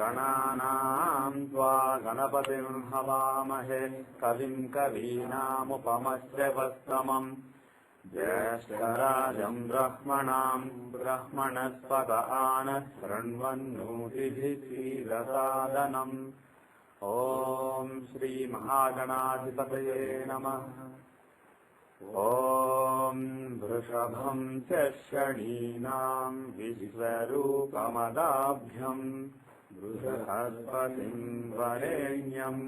गणानां त्वा गणपतिं हवामहे कविं कवीनामुपमश्रवस्तमम् ज्येष्ठराजं ब्रह्मणां ब्रह्मणस्पत आनः शृण्वन्नोतिभिः श्रीरसादनम् ॐ श्रीमहागणाधिपतये नमः। ॐ वृषभं च शनीनां विश्वरूपमदाभ्यं बृहस्पतिं वरेण्यम्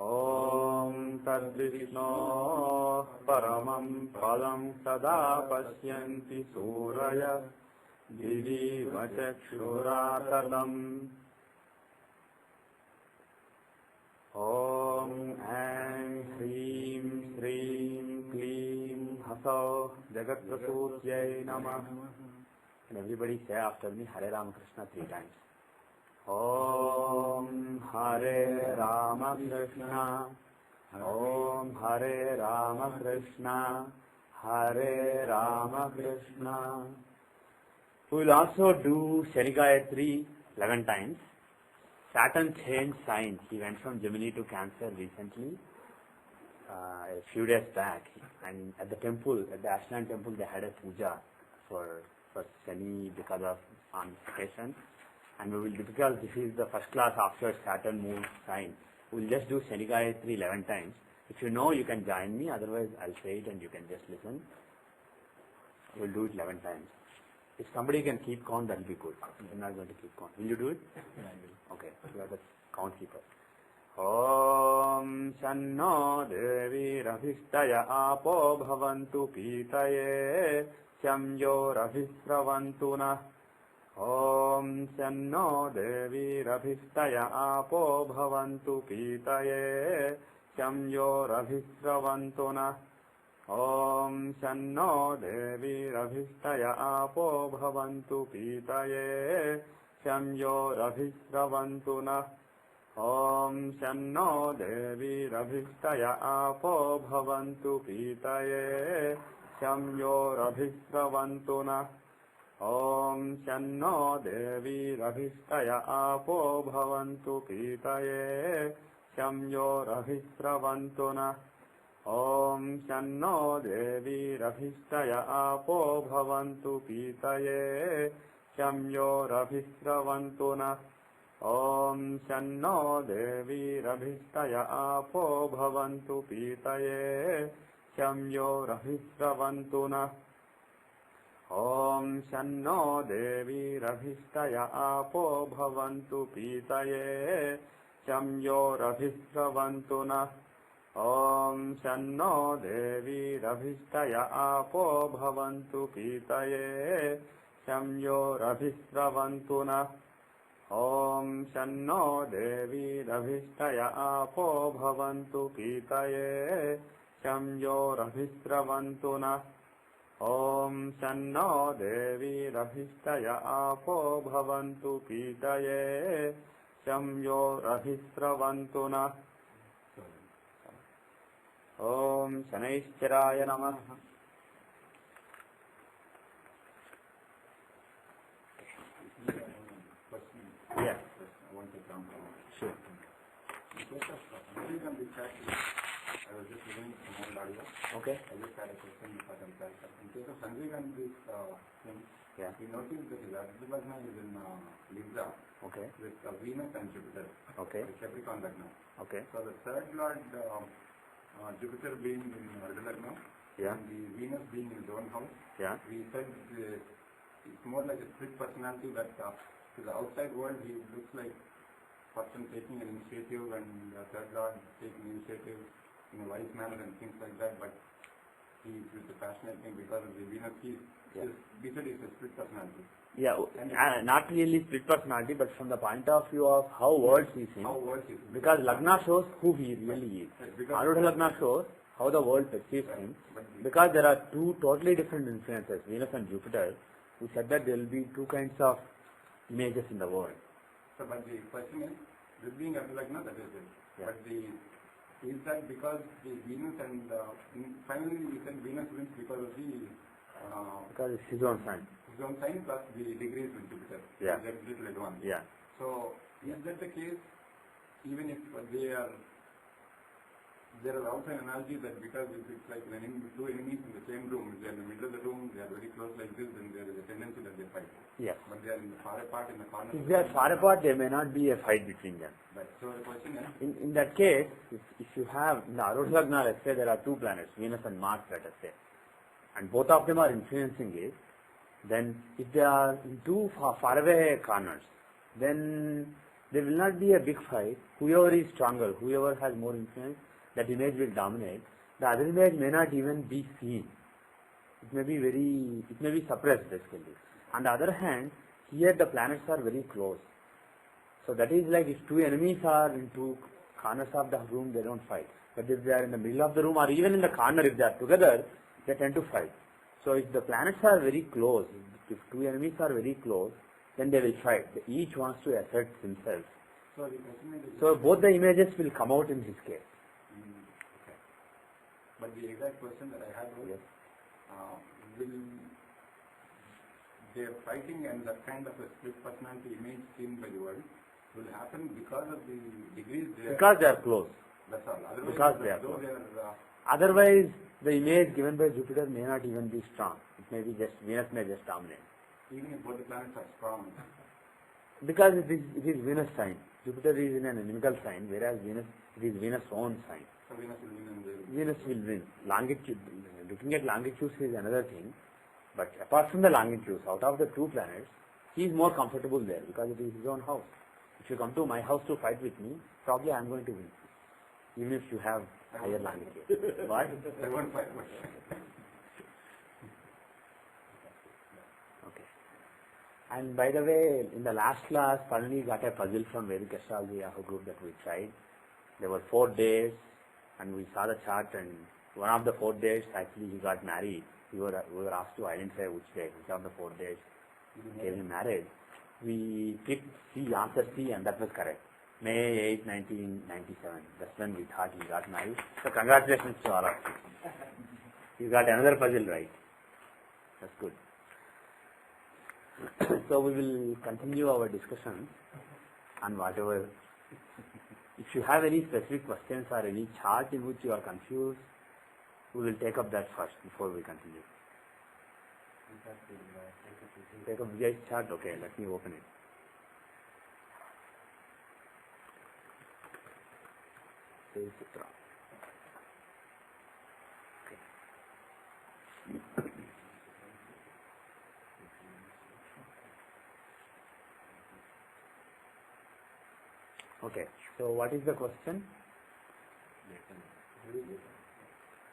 ॐ तद्विष्णोः परमं पदं सदा पश्यन्ति सूरयः दिवीव चक्षुराततम्। ॐ ऐं ह्रीं श्रीं क्लीं ह्सौः जगत्प्रसूत्यै नमः। And everybody say after me Hare Rama Krishna 3 times. Om Hare Rama Krishna, Om Hare Rama Krishna, Hare Rama Krishna. We will also do Shani Gayatri 11 times. Saturn changed signs. He went from Gemini to Cancer recently, a few days back. And at the temple, at the Ashland temple, they had a puja for Shani because of on vacation. And we will, because this is the first class after Saturn moves sign, we will just do Shani Gayatri 11 times. If you know, you can join me. Otherwise, I'll say it and you can just listen. We will do it 11 times. If somebody can keep count, that will be good. I'm not going to keep count. Will you do it? Yeah, I will. Okay, you are the count keeper. Om Shanno Devi Ravishtaya Apo Bhavantu Pitaye Shamyo Ravisravantuna. Om Shanno Devi Ravishtaya Apo Bhavantu Pitaye Shamyo Ravisravantuna. Om Shanno Devi Ravishtaya Apo Bhavantu Pitaye Shamyo Ravisravantuna. Om Shanno Devi Ravishtaya Apo Bhavantu Pitaye Shamyo Ravisravantuna. Om Shanno Devi Ravishtaya Apo Bhavantu Pitaye Shamyo Ravisravantuna. Om Shanno Devi Ravishtaya Apo Bhavantu Pitaye Shamyo Ravisravantuna. Om Shanno Devi Ravishtaya Apo Bhavantu Pitaye Shamyo Ravisravantuna. Om Shanno Devi Ravishtaya Apo Bhavantu Pitaye Shamyo Ravisravantuna. Om Shanno Devi Ravishtaya Apo Bhavantu Pitaye Shamyo Ravisravantuna. Om Shanno Devi Ravishtaya Apo Bhavantu Pitaye Shamyo Ravisravantuna. Om Shanno Devi Ravishtaya Apo Bhavantu Pitaye Shamyo Ravisravantuna. Om Shanaishcharaya Namah. Yes. I want to come from. Sure. In case of American discussion, I was just reading from old audio. Okay. I just had a question before the discussion. In case of Sangrigan, this thing, Yeah. we noticed that his Lagna is in Libra Okay. with Venus and Jupiter. Okay. The Capricorn Lagna. Okay. So the third lord, Jupiter being in Lagna, Yeah. and the Venus being in his own house, Yeah. we said it's more like a split personality that to the outside world he looks like person taking an initiative and the third lord taking initiative in a wise manner and things like that, but he's with the passionate thing because of the Venus. We said it's a split personality. Yeah, not really split personality, but from the point of view of how world sees him. How world is Because Lagna shows who he really is. Arudha Lagna shows how the world perceives him. Because there are two totally different influences, Venus and Jupiter. We said that there will be two kinds of images in the world. So, but the question is, this being Arudha Lagna, that is it. Yeah. But is that because the Venus and finally we said Venus wins because of the Because it's his own sign. his own sign plus the degrees with Jupiter. Yeah. That little advance. Yeah. So, is that the case, even if there are also an analogy that because if it's like two enemies in the same room, if they are in the middle of the room, they are very close like this, then there is a tendency that they fight. Yes. But they are in the far apart in the corner. If they are far apart, there may not be a fight between them. Right. So the question is, In that case, if you have, in the Arudha Lagna, let's say there are two planets, Venus and Mars, let us say, and both of them are influencing it, then if they are in two far away corners, then there will not be a big fight. Whoever is stronger, whoever has more influence, that image will dominate. The other image may not even be seen. It may be suppressed basically. On the other hand, here the planets are very close. So that is like if two enemies are in two corners of the room, they don't fight. But if they are in the middle of the room or even in the corner, if they are together, they tend to fight. So if the planets are very close, if two enemies are very close, then they will fight. Each wants to assert himself. So both the images will come out in his case. Okay. But the exact question that I had was, Yes. will their fighting and that kind of a split personality image seen by the world will happen because of the degrees they are... Because they are close. That's all. Otherwise, Because they are close. Otherwise, the image given by Jupiter may not even be strong. It may be just, Venus may just dominate. Even if both the planets are strong. Because it is Venus sign. Jupiter is in an inimical sign, whereas Venus, it is Venus' own sign. So Venus will win and they will... Venus will win. Longitude, looking at longitudes is another thing. But apart from the longitudes, out of the two planets, he is more comfortable there because it is his own house. If you come to my house to fight with me, probably I am going to win. Even if you have higher longitude. What? I won't fight. Okay. And by the way, in the last class, Palani got a puzzle from Vedic astrology of a group that we tried. There were 4 days, and we saw the chart, and one of the 4 days, actually, he got married. We were asked to identify which of the 4 days gave him marriage. We picked C, answer C, and that was correct. May 8, 1997. That's when we thought he got married. So congratulations to all of you. You got another puzzle right. That's good. So we will continue our discussion on whatever. If you have any specific questions or any chart in which you are confused, we will take up that first before we continue. Take up Vijay's chart? Okay, let me open it. Sutra. Okay. Okay, so what is the question?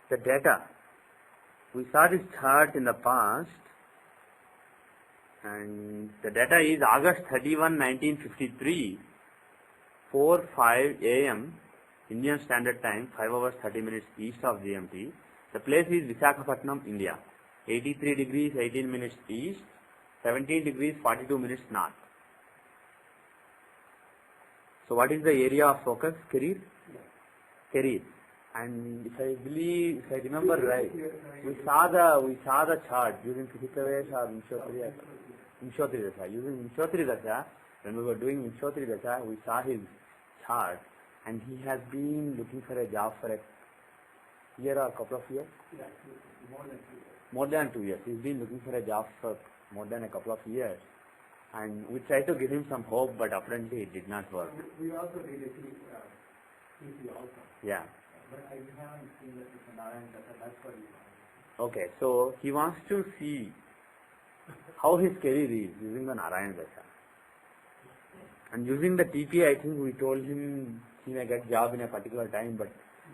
The data. We saw this chart in the past, and the data is August 31, 1953, 4:05 a.m. Indian Standard Time, 5 hours 30 minutes east of GMT. The place is Visakhapatnam, India. 83 degrees 18 minutes east, 17 degrees 42 minutes north. So what is the area of focus? Career? Career. And if I remember right, we saw the chart using Physikavesh or Vimshotri Dasha. Using Vimshotri Dasha, when we were doing Vimshotri Dasha, we saw his chart, and he has been looking for a job for a year or a couple of years? Yeah, more than 2 years. More than 2 years. He's been looking for a job for more than a couple of years. And we tried to give him some hope, but apparently it did not work. We also did a TC also. Yeah. But I haven't seen that with Narayan Datta, that's what he wants. Okay, so he wants to see how his career is using the Narayan Dasha. And using the TP, I think we told him he may get job in a particular time, but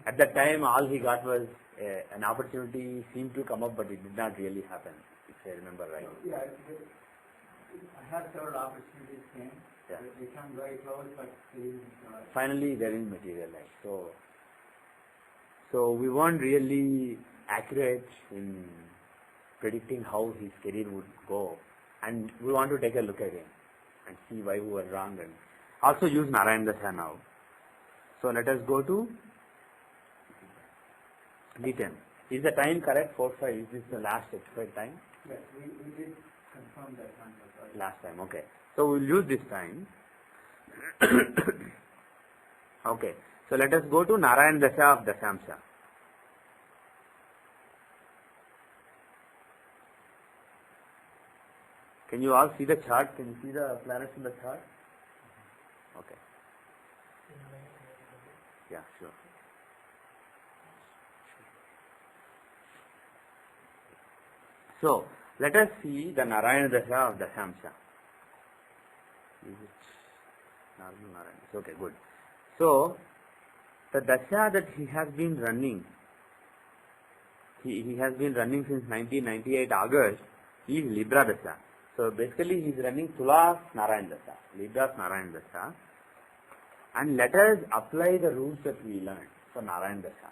at that time all he got was an opportunity seemed to come up, but it did not really happen, if I remember right. Yeah, I had several opportunities came. Yeah. They come very close, but they didn't Finally, they didn't materialize. So we weren't really accurate in predicting how his career would go, and we want to take a look at him and see why we were wrong, and also use Narayan Dasha now. So let us go to D10. Is the time correct? 4:05. Is this the last expired time? Yes, we did confirm that time. Last time, okay. So we'll use this time. Okay, so let us go to Narayan Dasha of Dashamsha. Can you all see the chart? Can you see the planets in the chart? Okay. Yeah, sure. So, let us see the Narayan Dasha of Dashamsha. Is it Narayan? Okay, good. So, the Dasha that he has been running, he has been running since 1998 August, is Libra Dasha. So, basically he is running Tula's Narayan Dasha, Libra's Narayan Dasha. And let us apply the rules that we learned for Narayan Dasha.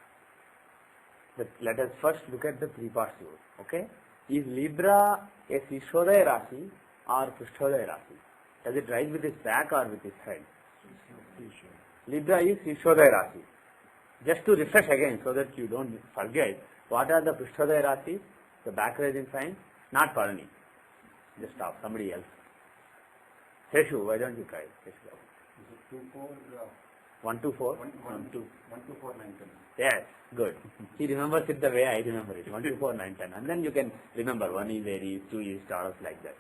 Let us first look at the three-part rule. Okay? Is Libra a Sishodaya Rashi or Pushthodaya Rashi? Does it rise with its back or with its head? Libra is Sishodaya Rashi. Just to refresh again so that you don't forget, what are the Pushthodaya Rashis? The back rising signs? Not Parani. Just stop, somebody else. Seshu, why don't you try? 2, 4, 1, 2, 4? 1, 2, 4, 9, 10. Yes, good. He remembers it the way I remember it. 1, 2, 4, 9, 10. And then you can remember 1 is Aries, 2 is Taurus, like that.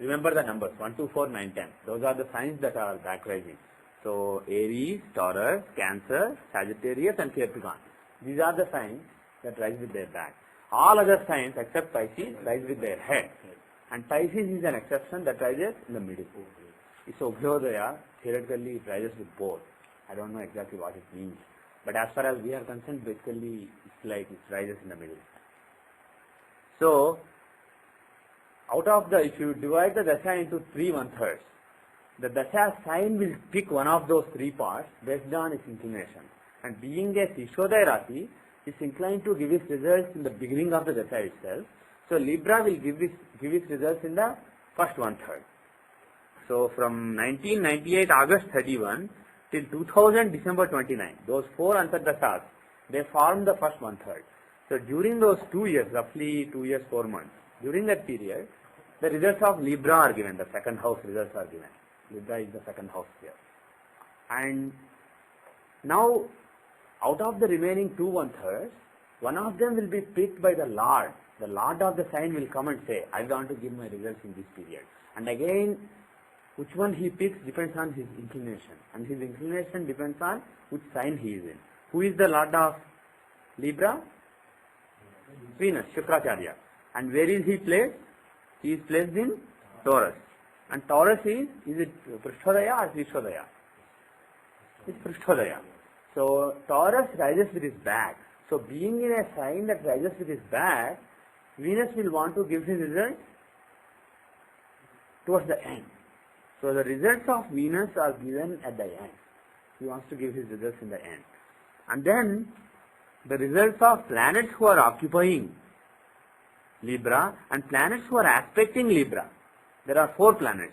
Remember the numbers 1, 2, 4, 9, 10. Those are the signs that are back rising. So Aries, Taurus, Cancer, Sagittarius and Capricorn. These are the signs that rise with their back. All other signs except Pisces rise with their head. And Pisces is an exception that rises in the middle. It's Obhyodaya. Theoretically it rises with both. I don't know exactly what it means. But as far as we are concerned, basically it's like it rises in the middle. So, out of the, if you divide the Dasha into 3 1/3, the Dasha sign will pick one of those 3 parts based on its inclination. And being a Sishodaya Rashi, is inclined to give its results in the beginning of the Dasha itself. So Libra will give its results in the first 1/3. So from 1998 August 31 till 2000 December 29, those 4 Antardashas, they form the first 1/3. So during those 2 years, roughly 2 years, 4 months, during that period, the results of Libra are given, the second house results are given. Libra is the second house here. And now, out of the remaining 2 1/3, one of them will be picked by the Lord. The Lord of the sign will come and say, I want to give my results in this period. And again, which one he picks depends on his inclination. And his inclination depends on which sign he is in. Who is the Lord of Libra? Venus, Shukracharya. And where is he placed? He is placed in Taurus. And Taurus is it Prishthodaya or Sishodaya? It's Prishthodaya. So Taurus rises with his back. So being in a sign that rises with his back, Venus will want to give his result towards the end. So the results of Venus are given at the end. He wants to give his results in the end. And then the results of planets who are occupying Libra and planets who are aspecting Libra. There are 4 planets.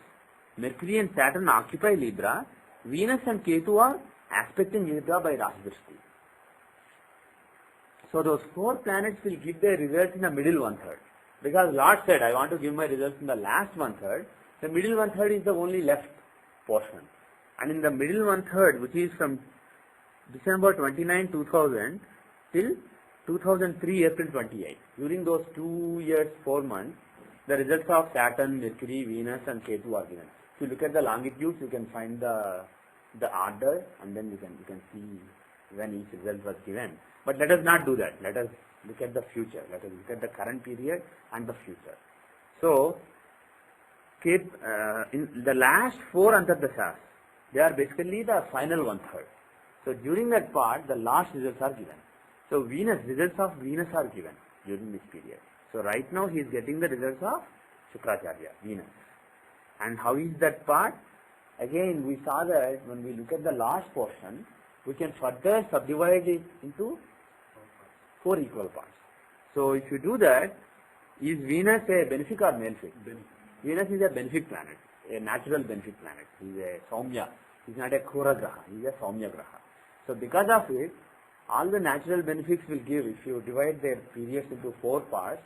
Mercury and Saturn occupy Libra. Venus and Ketu are aspecting Libra by Rashi Drishti. So those 4 planets will give their results in the middle 1/3. Because Lord said, I want to give my results in the last 1/3. The middle 1/3 is the only left portion. And in the middle 1/3, which is from December 29, 2000 till 2003, April 28. During those 2 years, 4 months, the results of Saturn, Mercury, Venus and Ketu are given. If you look at the longitudes, you can find the order and then you can see when each result was given. But let us not do that. Let us look at the future. Let us look at the current period and the future. So, in the last 4 Antardashas, they are basically the final 1/3. So during that part, the last results are given. So results of Venus are given during this period. So right now he is getting the results of Shukracharya, Venus. And how is that part? Again, we saw that when we look at the last portion, we can further subdivide it into 4 equal parts. So if you do that, is Venus a benefic or malefic? Venus is a benefic planet, a natural benefic planet. He is a Saumya. He is not a Khora Graha. He is a Saumya Graha. So because of it, all the natural benefics will give, if you divide their periods into 4 parts,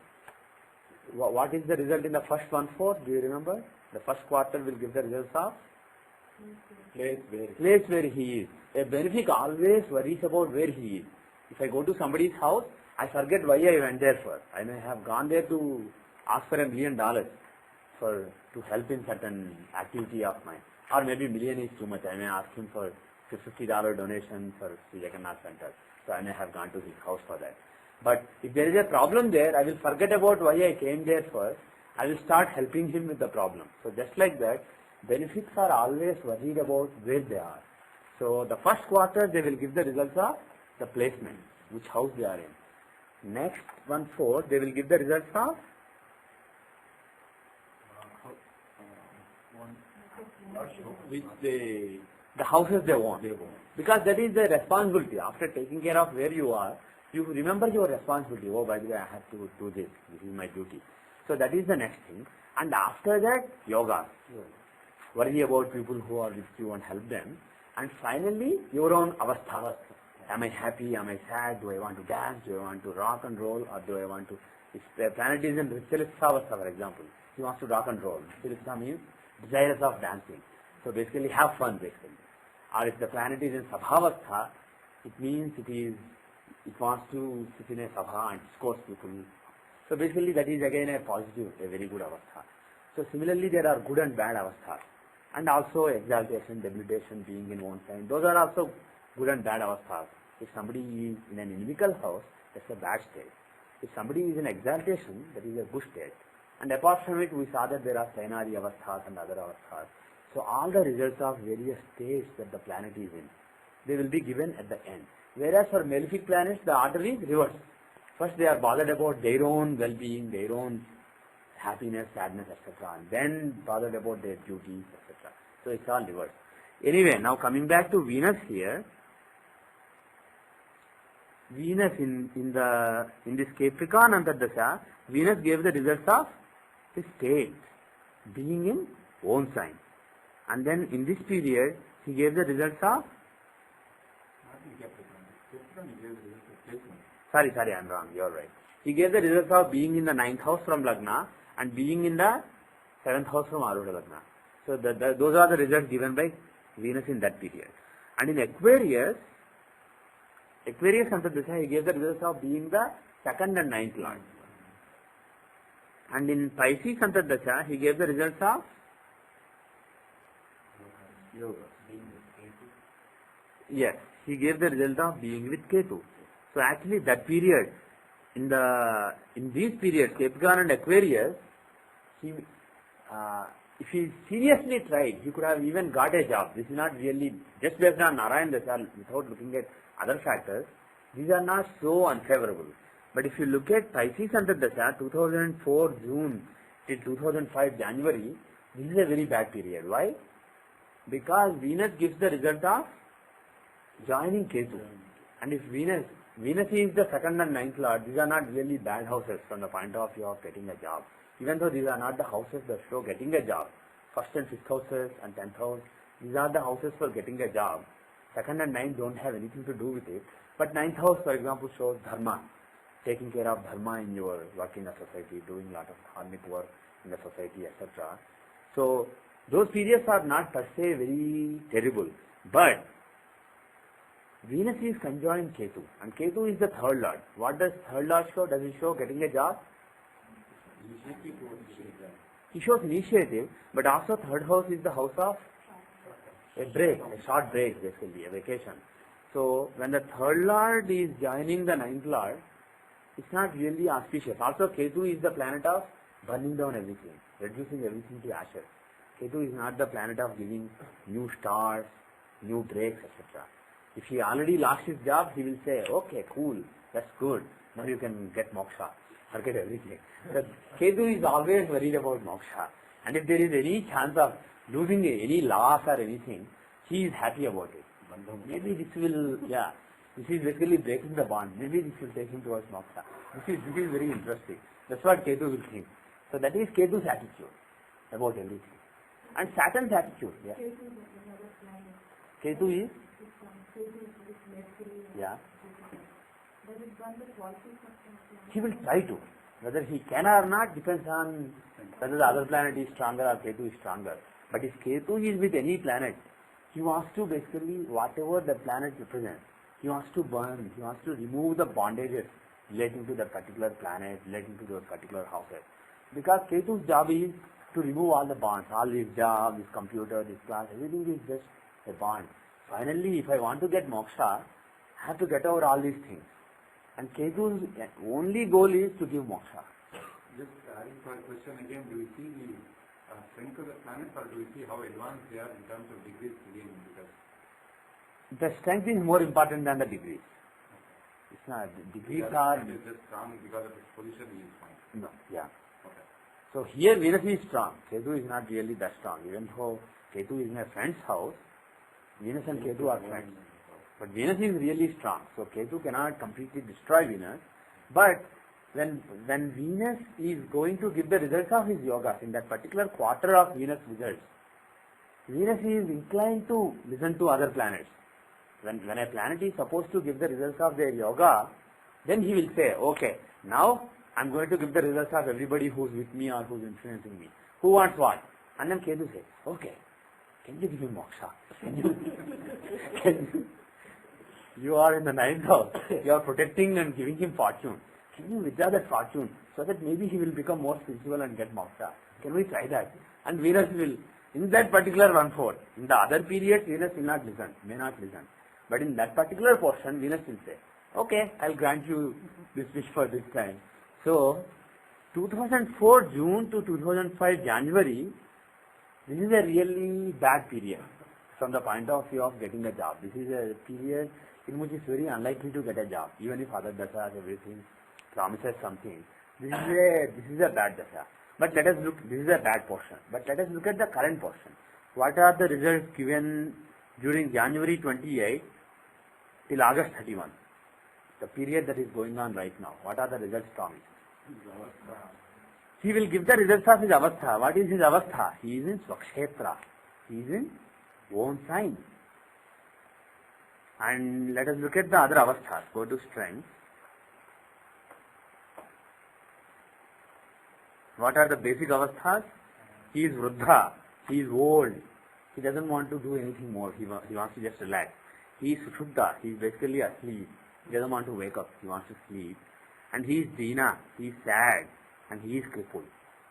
what is the result in the first 1/4? Do you remember? The first quarter will give the results of Place where he is. A benefic always worries about where he is. If I go to somebody's house, I forget why I went there for. I may have gone there to ask for $1 million to help in certain activity of mine. Or maybe million is too much. I may ask him for $50 donation for Sri Jagannath Center. So I may have gone to his house for that. But if there is a problem there, I will forget about why I came there first. I will start helping him with the problem. So just like that, benefics are always worried about where they are. So the first quarter they will give the results of the placement, which house they are in. Next 1/4 they will give the results of which the houses they want. Because that is the responsibility. After taking care of where you are, you remember your responsibility. Oh, by the way, I have to do this. This is my duty. So that is the next thing. And after that, yoga. Worry about people who are with you and help them. And finally, your own avastha. Am I happy? Am I sad? Do I want to dance? Do I want to rock and roll? Or do I want to... If the planet is in Chilitsa, for example, he wants to rock and roll. Chilitsa means desirous of dancing. So basically have fun basically. Or if the planet is in Sabhavastha, it means it wants to sit in a Sabha and discourse people. So basically that is again a positive, a very good avastha. So similarly there are good and bad avasthas. And also exaltation, debilitation, being in one sign. Those are also good and bad avasthas. If somebody is in an inimical house, that's a bad state. If somebody is in exaltation, that is a good state. And apart from it, we saw that there are Sainari avasthas and other avasthas. So all the results of various states that the planet is in, they will be given at the end. Whereas for malefic planets, the order is reversed. First they are bothered about their own well-being, their own happiness, sadness, etc. And then bothered about their duties, etc. So it's all reversed. Anyway, now coming back to Venus here. Venus in this Capricorn Antardasha, Venus gave the results of his state, being in own sign. And then in this period, he gave the results of... Sorry, I'm wrong, you're right. He gave the results of being in the 9th house from Lagna and being in the 7th house from Arudha Lagna. So those are the results given by Venus in that period. And in Aquarius Antardasha, he gave the results of being the 2nd and 9th lord. And in Pisces Antardasha, he gave the results of Yoga. Yes, he gave the result of being with Ketu. So actually that period, in these periods, Capricorn and Aquarius, if he seriously tried, he could have even got a job. This is not really, just based on Narayan Dasha, without looking at other factors, these are not so unfavorable. But if you look at Pisces Antardasha, 2004 June till 2005 January, this is a very bad period. Why? Because Venus gives the result of joining Ketu. And if Venus is the 2nd and 9th lord, these are not really bad houses from the point of view of getting a job. Even though these are not the houses that show getting a job. 1st and 5th houses and 10th house, these are the houses for getting a job. 2nd and 9th don't have anything to do with it. But 9th house, for example, shows dharma. Taking care of dharma in your work in the society, doing a lot of dharmic work in the society, etc. So, those periods are not per se very terrible. But Venus is conjoined Ketu, and Ketu is the 3rd lord. What does 3rd lord show? Does it show getting a job? He shows initiative, but also 3rd house is the house of a break, a short break basically, a vacation. So when the 3rd lord is joining the 9th lord, it's not really auspicious. Also Ketu is the planet of burning down everything, reducing everything to ashes. Ketu is not the planet of giving new stars, new breaks, etc. If he already lost his job, he will say, okay, cool, that's good, now you can get moksha, forget everything. But Ketu is always worried about moksha. And if there is any chance of losing any loss or anything, he is happy about it. Maybe this will, this is basically breaking the bond. Maybe this will take him towards moksha. This is very interesting. That's what Ketu will think. So that is Ketu's attitude about everything. And Saturn's attitude, Ketu is, he will try to. Whether he can or not depends on whether the other planet is stronger or Ketu is stronger. But if Ketu is with any planet, He wants to basically, whatever the planet represents, he wants to burn, he wants to remove the bondages relating to that particular planet, relating to those particular houses. Because Ketu's job is to remove all the bonds, all his job, his computer, his class, everything is just a bond. Finally, if I want to get moksha, I have to get over all these things. And Ketu's only goal is to give moksha. Just adding to my question again, do we see the strength of the planets, or do we see how advanced they are in terms of degrees again? Because the strength is more important than the degrees. It's not, the degrees are... It is just strong because of its position he is fine. No, yeah. Okay. So here Venus is strong. Ketu is not really that strong. Even though Ketu is in a friend's house, Venus and Ketu are friends. But Venus is really strong. So Ketu cannot completely destroy Venus. But when Venus is going to give the results of his yogas, in that particular quarter of Venus results, Venus is inclined to listen to other planets. When a planet is supposed to give the results of their yoga, then he will say, okay, now I'm going to give the results of everybody who's with me or who's influencing me. Who wants what? And then Ketu says, okay, can you give him moksha? You are in the ninth house. You are protecting and giving him fortune. Can you withdraw that fortune so that maybe he will become more spiritual and get moksha? Can we try that? And Venus will, in that particular 1/4, in the other periods, Venus will not listen, may not listen. But in that particular portion, Venus will say, okay, I'll grant you this wish for this time. So, 2004 June to 2005 January, this is a really bad period from the point of view of getting a job. This is a period in which it's very unlikely to get a job, even if other dasas, everything promises something. This is a bad dasa. But let us look, this is a bad portion. But let us look at the current portion. What are the results given during January 28 till August 31? The period that is going on right now. What are the results from it? He will give the results of his avastha. What is his avastha? He is in Swakshetra. He is in own sign. And let us look at the other avasthas. Go to strength. What are the basic avasthas? He is Vruddha. He is old. He doesn't want to do anything more. He wants to just relax. He is Shuddha. He is basically asleep. He doesn't want to wake up. He wants to sleep. And he is Dina. He is sad. And he is crippled.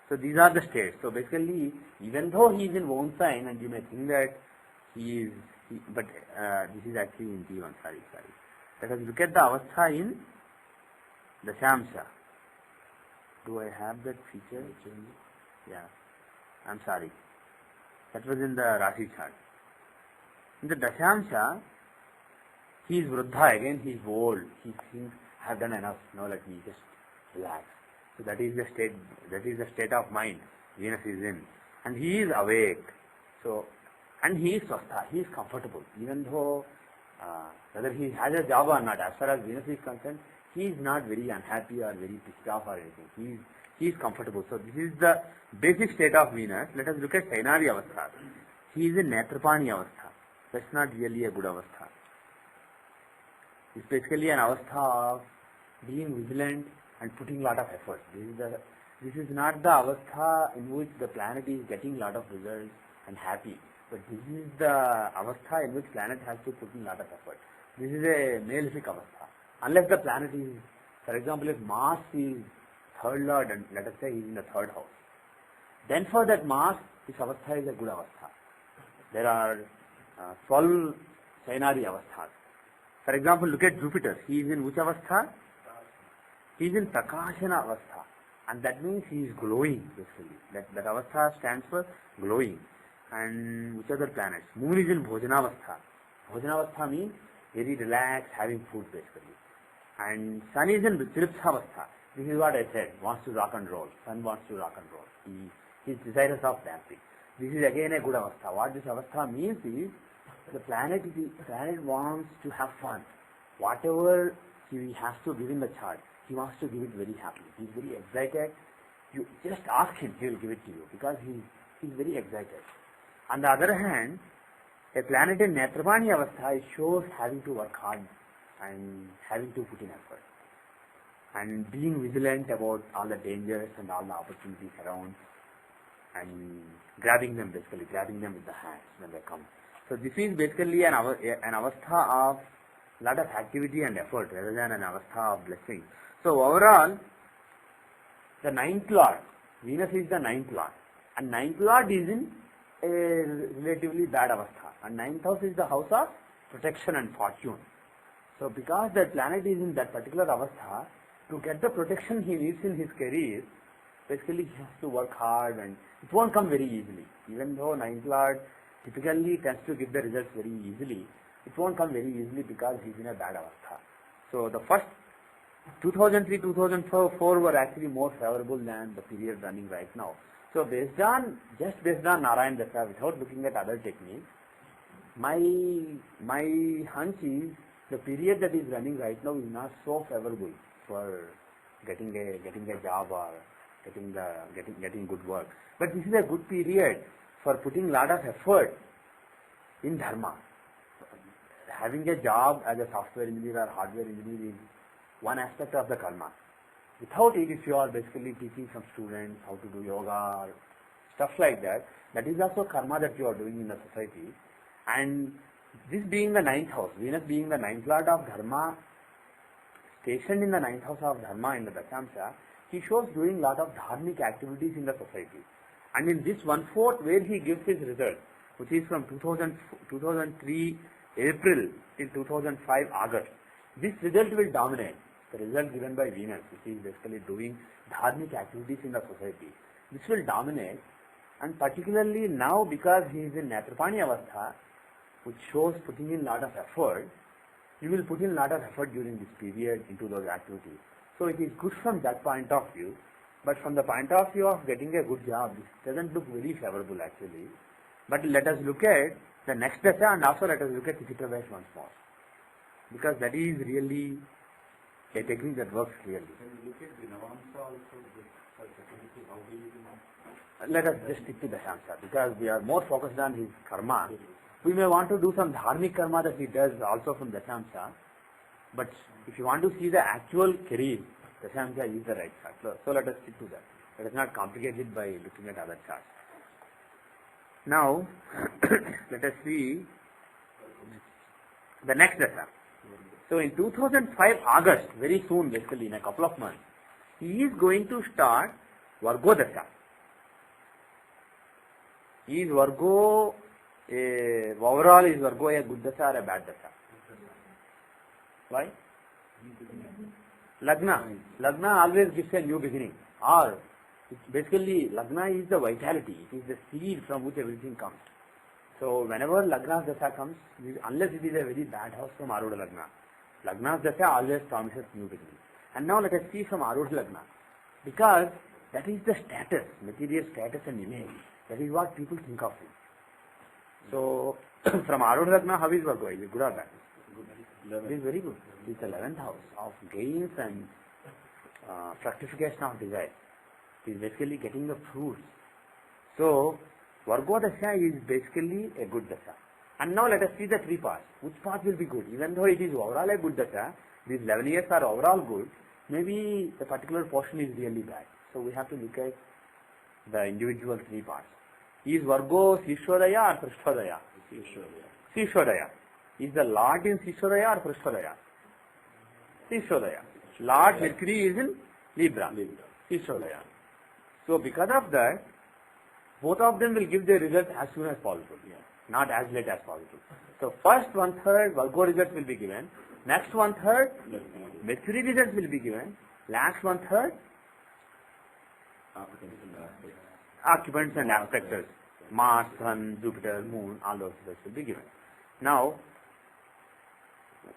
So these are the states. So basically, even though he is in own sign, and you may think that he is, but this is actually in T1. Sorry. Let us look at the avastha in Dashamsha. Do I have that feature? Yeah. I'm sorry. That was in the Rashi chart. In the Dashamsha, he is Vruddha again, he is old. He thinks, I have done enough. Now let me just relax. So that is the state of mind Venus is in. And he is awake. So, and he is Swastha, he is comfortable. Even though, whether he has a job or not, as far as Venus is concerned, he is not very unhappy or very pissed off or anything. He is comfortable. So this is the basic state of Venus. Let us look at Sainari Avastha. He is in Netrapani Avastha. That's not really a good Avastha. It's basically an Avastha of being vigilant and putting a lot of effort. This is not the Avastha in which the planet is getting a lot of results and happy. But this is the Avastha in which planet has to put in a lot of effort. This is a malefic Avastha. Unless the planet is, for example, if Mars is third lord and let us say he is in the third house, then for that Mars, this avastha is a good avastha. There are 12 Sainari avasthas. For example, look at Jupiter. He is in which avastha? He is in Prakashana avastha. And that means he is glowing basically. That avastha stands for glowing. And which other planets? Moon is in Bhojanavastha. Bhojanavastha means very relaxed, having food basically. And Sun is in Tripsavastha. This is what I said, wants to rock and roll. Sun wants to rock and roll. He is desirous of dancing. This is again a good avastha. What this avastha means is, the planet wants to have fun. Whatever he has to give in the chart, he wants to give it very happily. He is very excited. You just ask him, he will give it to you because he is very excited. On the other hand, a planet in Netrapani avastha shows having to work hard and having to put in effort and being vigilant about all the dangers and all the opportunities around and grabbing them with the hands when they come. So this is basically an avastha of lot of activity and effort rather than an avastha of blessing. So overall, the ninth lord, Venus is the ninth lord, and ninth lord is in a relatively bad avastha, and ninth house is the house of protection and fortune. So because that planet is in that particular avastha, to get the protection he needs in his career, basically he has to work hard, and it won't come very easily. Even though ninth lord typically tends to give the results very easily, it won't come very easily because he's in a bad avastha. So the first 2003-2004 were actually more favorable than the period running right now. So based on Narayan Dasha, without looking at other techniques, my hunch is the period that is running right now is not so favorable for getting a job or getting good work. But this is a good period for putting lot of effort in dharma. Having a job as a software engineer or hardware engineer is one aspect of the karma. Without it, if you are basically teaching some students how to do yoga or stuff like that, that is also karma that you are doing in the society. And this being the ninth house, Venus being the ninth lord of dharma, stationed in the ninth house of dharma in the Dashamsha, he shows doing lot of dharmic activities in the society. And in this 1/4 where he gives his result, which is from 2003 April till 2005 August, this result will dominate. The result given by Venus, which is basically doing dharmic activities in the society, this will dominate. And particularly now, because he is in Netrapani Avastha, which shows putting in lot of effort, you will put in lot of effort during this period into those activities. So it is good from that point of view, but from the point of view of getting a good job, this doesn't look very favorable actually. But let us look at the next dasha, and also let us look at Vichitravesh once more, because that is really a technique that works clearly. Can you look at the Navamsa also, for security, how do you know? Let us just stick to Dashamsa, because we are more focused on his karma. We may want to do some dharmic karma that he does also from Dashamsa, but if you want to see the actual career, Dashamsa is the right chart. So let us stick to that. Let us not complicate it by looking at other charts. Now, let us see the next dasha. So in 2005 August, very soon, basically in a couple of months, he is going to start Vargo dasha. Is Vargo, overall is Vargo a good dasha or a bad dasha? Why? Lagna always gives a new beginning. Or basically Lagna is the vitality. It is the seed from which everything comes. So whenever Lagna's dasha comes, unless it is a very bad house from Arudha Lagna, Lagna's dasha always promises new beginning. And now let us see from Arudha Lagna, because that is the status, material status and image. That is what people think of him. So from Arudha Lagna, how is Vargo? Is it good or bad? It is very good. It is the 11th house of gains and fructification of desire. It is basically getting the fruits. So Vargo dasha is basically a good dasha. And now let us see the three parts. Which part will be good? Even though it is overall a good dasha, these 11 years are overall good, maybe the particular portion is really bad. So we have to look at the individual three parts. Is Vargo Sishodaya or Prashthodaya? Sishodaya. Is the Lord in Sishodaya or Prashthodaya? Sishodaya. Lord Mercury is in Libra. Sishodaya. So because of that, both of them will give their results as soon as possible, not as late as possible. So first 1/3 Virgo results will be given, next 1/3 Mercury results will be given, last 1/3 occupants and aspectors, Mars, Sun, Jupiter, Moon, all those results will be given. Now,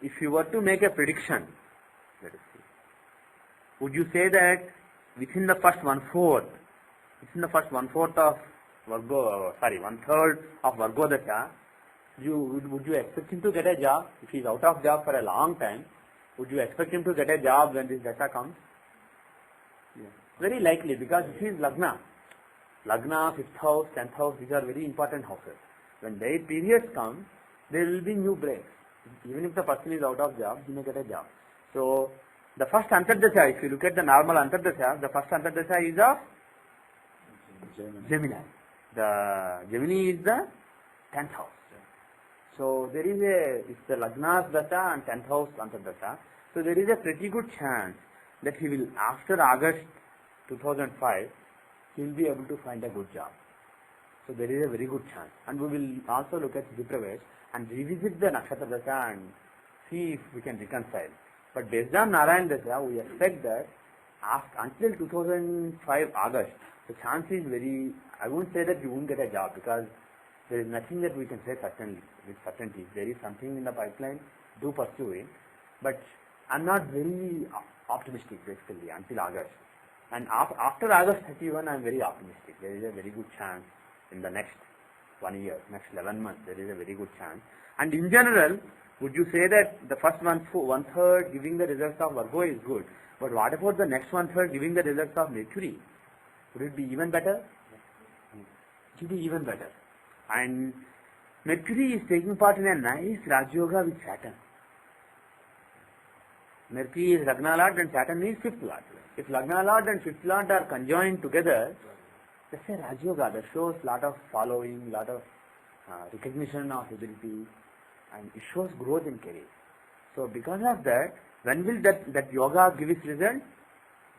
if you were to make a prediction, let us see, would you say that within the first 1/4 of Virgo, 1/3 of Virgo dasha, would you expect him to get a job? If he is out of job for a long time, would you expect him to get a job when this dasha comes? Yeah. Very likely, because this is Lagna. Lagna, 5th house, 10th house, these are very important houses. When their periods come, there will be new breaks. Even if the person is out of job, he may get a job. So, the first Antardasha, if you look at the normal Antardasha, the first Antardasha is of Gemini. The Gemini is the 10th house. So there is it's the Lagna's Dasha and 10th house Antardasha. So there is a pretty good chance that he will, after August 2005, he will be able to find a good job. So there is a very good chance. And we will also look at Vipravesh and revisit the Nakshatra Dasha and see if we can reconcile. But based on Narayan Dasha, we expect that until 2005 August, the chance is very, I won't say that you won't get a job because there is nothing that we can say certainly, with certainty. If there is something in the pipeline, do pursue it. But I'm not very optimistic basically until August. And after August 31, I'm very optimistic. There is a very good chance in the next 1 year, next 11 months, there is a very good chance. And in general, would you say that the first one-third giving the results of Virgo is good, but what about the next one-third giving the results of Mercury? Would it be even better? It will be even better. And Mercury is taking part in a nice Raj Yoga with Saturn. Mercury is Lagna Lord and Saturn is 5th Lord. If Lagna Lord and 5th Lord are conjoined together, that's a Raj Yoga that shows lot of following, lot of recognition of ability, and it shows growth in career. So because of that, when will that yoga give its result?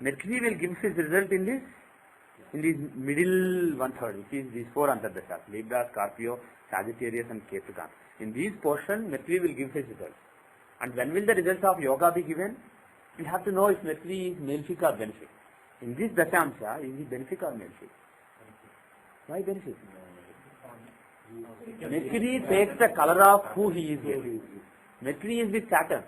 Mercury will give its result in this middle one-third, which is these 4 Antardashas, Libra, Scorpio, Sagittarius and Ketukan. In these portion, Mercury will give its result. And when will the results of yoga be given? We have to know if Mercury is malefic or benefic. In this Dashamsha, is it benefic or malefic? Why benefic? Mercury takes the color of who he is with. Mercury is with Saturn.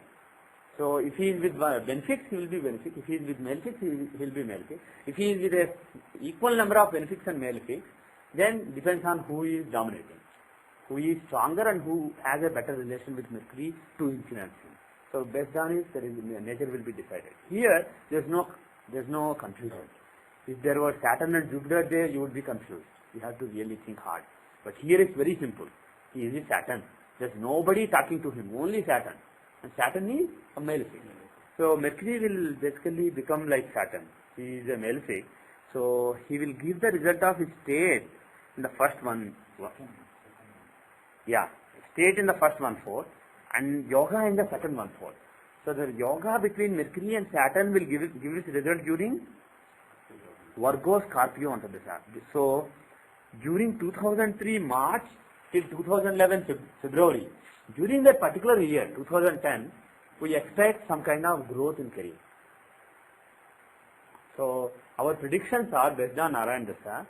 So if he is with benefics, he will be benefic. If he is with malefics, he will be malefic. If he is with a equal number of benefics and malefics, then depends on who is dominating, who is stronger and who has a better relation with Mercury to influence him. So based on it, nature will be decided. Here, there is no confusion. If there were Saturn and Jupiter there, you would be confused. You have to really think hard. But here it's very simple. He is with Saturn. There's nobody talking to him, only Saturn. And Saturn is a malefic. So Mercury will basically become like Saturn. He is a malefic. So he will give the result of his state in the first one. Yeah, state in the first 1/4 and yoga in the second 1/4. So the yoga between Mercury and Saturn will give its result during Virgo Scorpio Antardasha. So during 2003 March till 2011 February, during that particular year 2010, we expect some kind of growth in career. So our predictions are based on Narayan Dasha.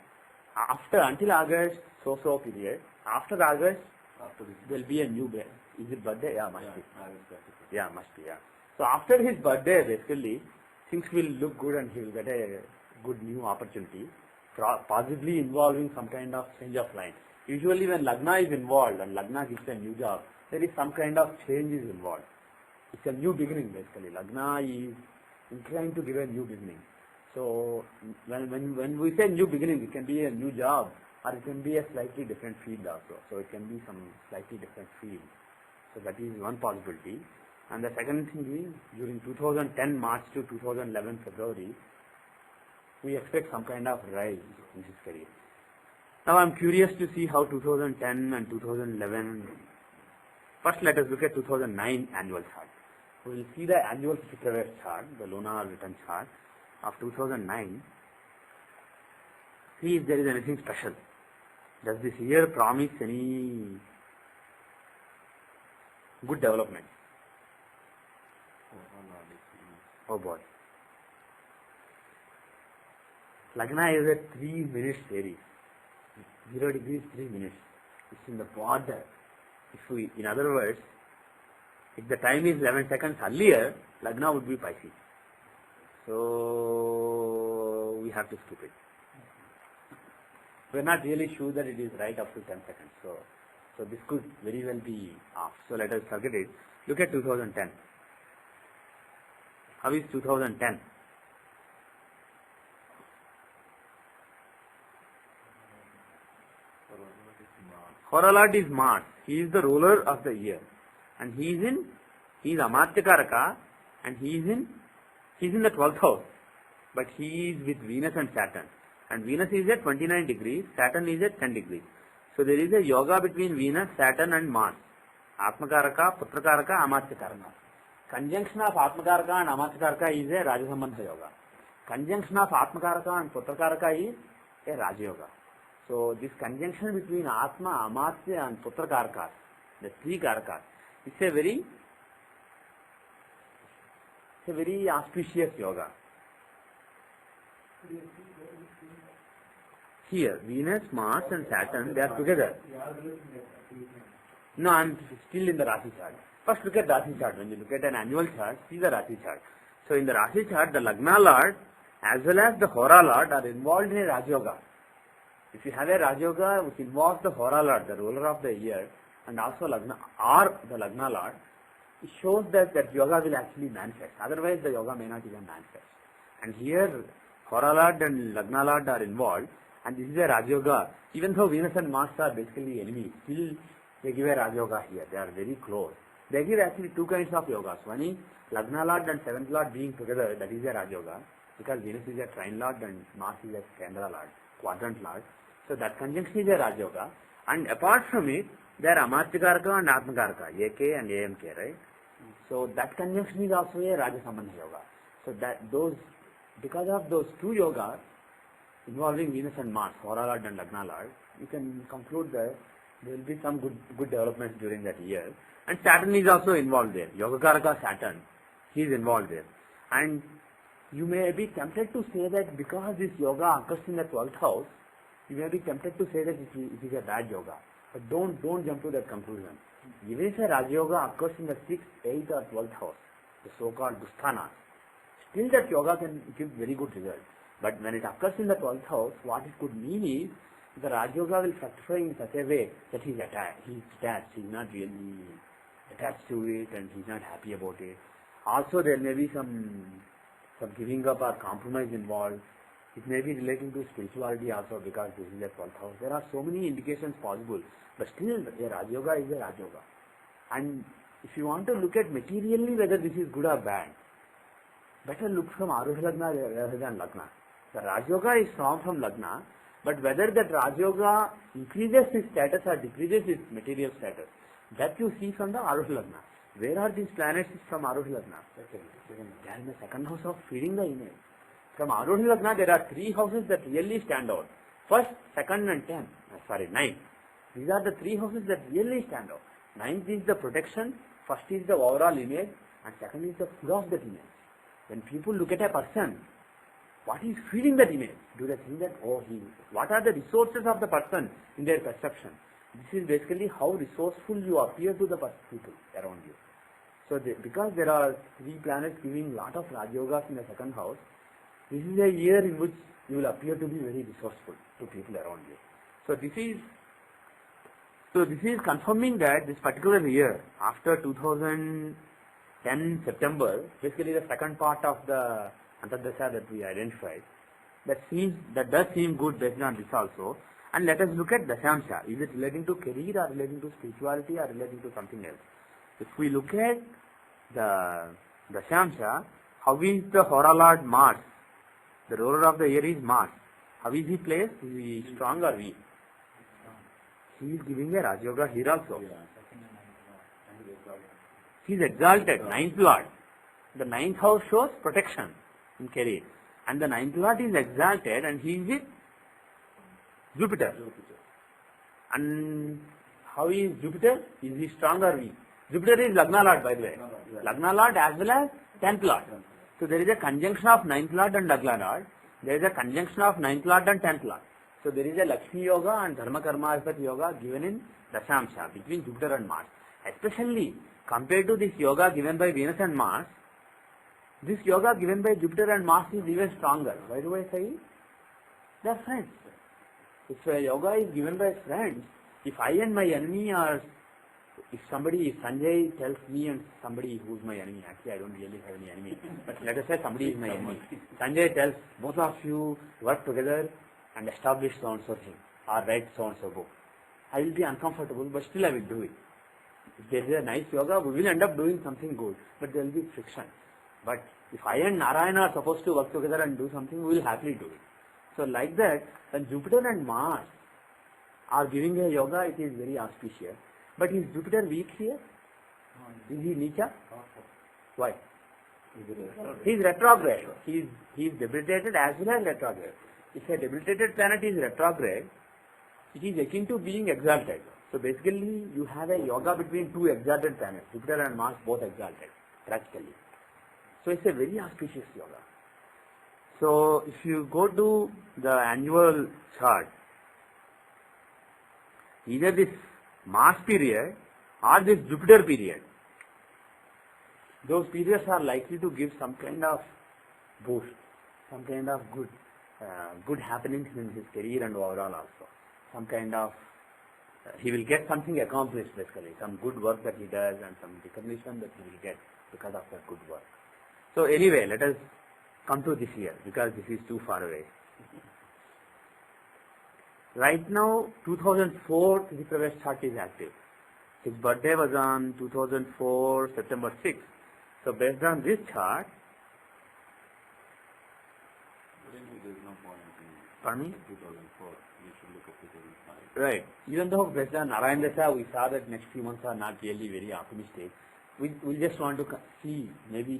Until August, so period. After August, there will be a new birth. Is it birthday? Yeah, must be. Yeah, must be. Yeah. So after his birthday, basically, things will look good and he will get a good new opportunity, possibly involving some kind of change of line. Usually when Lagna is involved and Lagna gives a new job, there is some kind of change is involved. It's a new beginning basically. Lagna is inclined to give a new beginning. So when we say new beginning, it can be a new job or it can be a slightly different field also. So it can be some slightly different field. So that is one possibility. And the second thing is during 2010 March to 2011 February, we expect some kind of rise in his career. Now I am curious to see how 2010 and 2011. First let us look at 2009 annual chart. We will see the annual Vipravesh chart, the lunar return chart of 2009. See if there is anything special. Does this year promise any good development? Oh boy. Lagna is a 3-minute series. 0 degrees, 3 minutes. It's in the border. In other words, if the time is 11 seconds earlier, Lagna would be Pisces. So we have to skip it. We are not really sure that it is right up to 10 seconds. So this could very well be off. So let us forget it. Look at 2010. How is 2010? Horolad is Mars. He is the ruler of the year. And he is Amartyakaraka and he is in the 12th house. But he is with Venus and Saturn. And Venus is at 29 degrees, Saturn is at 10 degrees. So there is a yoga between Venus, Saturn and Mars. Atmakaraka, Putrakaraka, Amatyakaraka. Conjunction of Atmakaraka and Amatyakaraka is a Rajasambandha yoga. Conjunction of Atmakaraka and Putrakaraka is a Raja yoga. So this conjunction between Atma, Amatya and Putrakaraka, the three Karakas, it's a very auspicious yoga. Here, Venus, Mars and Saturn, they are together. No, I am still in the Rasi chart. First look at Rasi chart. When you look at an annual chart, see the Rasi chart. So in the Rasi chart, the Lagna Lord as well as the Hora Lord are involved in a Raj Yoga. If you have a Raj Yoga which involves the Hora Lord, the ruler of the year, and also Lagna or the Lagna Lord, it shows that yoga will actually manifest. Otherwise, the yoga may not even manifest. And here, Hora Lord and Lagna Lord are involved, and this is a Raj Yoga. Even though Venus and Mars are basically enemies, still they give a Raj Yoga here. They are very close. They give actually two kinds of yogas. One is Lagna Lord and Seventh Lord being together, that is a Raj Yoga, because Venus is a trine Lord and Mars is a Kendra Lord, quadrant Lord. So that conjunction is a Raj Yoga. And apart from it, there are Amatyakaraka and Atmakaraka, AK and AMK, right? So that conjunction is also a Rajasambandha yoga. So because of those two yogas involving Venus and Mars, Hora Lord and Lagna Lord, you can conclude that there will be some good developments during that year. And Saturn is also involved there. Yogakaraka Saturn, he is involved there. And you may be tempted to say that because this yoga occurs in the 12th house, you may be tempted to say that it is a bad yoga. But don't jump to that conclusion. Even if a Raja Yoga occurs in the 6th, 8th or 12th house, the so-called Dusthanas, still that yoga can give very good results. But when it occurs in the 12th house, what it could mean is the Raja Yoga will fructify in such a way that he's attached, he's not really attached to it and he's not happy about it. Also there may be some giving up or compromise involved. It may be relating to spirituality also because this is a 12th house. There are so many indications possible. But still, a Raj Yoga is a Raj Yoga. And if you want to look at materially whether this is good or bad, better look from Aruha Lagna rather than Lagna. The Raj Yoga is formed from Lagna, but whether that Raj Yoga increases his status or decreases his material status, that you see from the Aruha Lagna. Where are these planets from Aruha Lagna? They are in the second house of feeding the image. From Aruha Lagna, there are three houses that really stand out. First, second and 9th. These are the three houses that really stand out. 9th is the protection, first is the overall image, and second is the food of that image. When people look at a person, what is feeding that image? Do they think that, what are the resources of the person in their perception? This is basically how resourceful you appear to the people around you. So because there are three planets giving lot of Raj Yogas in the second house, this is a year in which you will appear to be very resourceful to people around you. So this is confirming that this particular year, after 2010 September, basically the second part of the Antardasha that we identified, that does seem good based on this also. And let us look at Dashamsha. Is it relating to career or relating to spirituality or relating to something else? If we look at the Dashamsha, how is the Hora Lord Mars? The ruler of the year is Mars. How is he placed? Is he strong or weak? He is giving a Raj Yoga here also. He is exalted, 9th Lord. The 9th house shows protection in career. And the 9th Lord is exalted and he is with Jupiter. And how is Jupiter? Is he strong or weak? Jupiter is Lagna Lord, by the way. Lagna Lord as well as 10th Lord. So there is a conjunction of 9th Lord and Lagna Lord. There is a conjunction of 9th Lord and 10th Lord. So there is a Lakshmi Yoga and Dharma Karma Adhipati Yoga given in Dashamsha between Jupiter and Mars. Especially compared to this yoga given by Venus and Mars, this yoga given by Jupiter and Mars is even stronger. Why do I say? They are friends. If a yoga is given by friends, if I and my enemy are, if Sanjay tells me and somebody who is my enemy, actually I don't really have any enemy, but let us say somebody is my enemy. Sanjay tells both of you work together and establish so and so thing, or write so and so book. I will be uncomfortable, but still I will do it. If there is a nice yoga, we will end up doing something good, but there will be friction. But if I and Narayana are supposed to work together and do something, we will happily do it. So like that, when Jupiter and Mars are giving a yoga, it is very auspicious. But is Jupiter weak here? Is he Nicha? Why? He is retrograde. He is debilitated as well as retrograde. If a debilitated planet is retrograde, it is akin to being exalted. So basically, you have a yoga between two exalted planets, Jupiter and Mars, both exalted, practically. So it's a very auspicious yoga. So if you go to the annual chart, either this Mars period or this Jupiter period, those periods are likely to give some kind of boost, some kind of good happenings in his career and overall also. Some kind of, he will get something accomplished basically, some good work that he does and some recognition that he will get because of that good work. So anyway, let us come to this year because this is too far away. Right now, 2004 Pravesh chart is active. His birthday was on 2004 September 6th. So based on this chart, There's no point in pardon me? 2004. You should look at 2005. Right. Even though based on Narayana Dasha, we saw that next few months are not really very optimistic. We just want to see maybe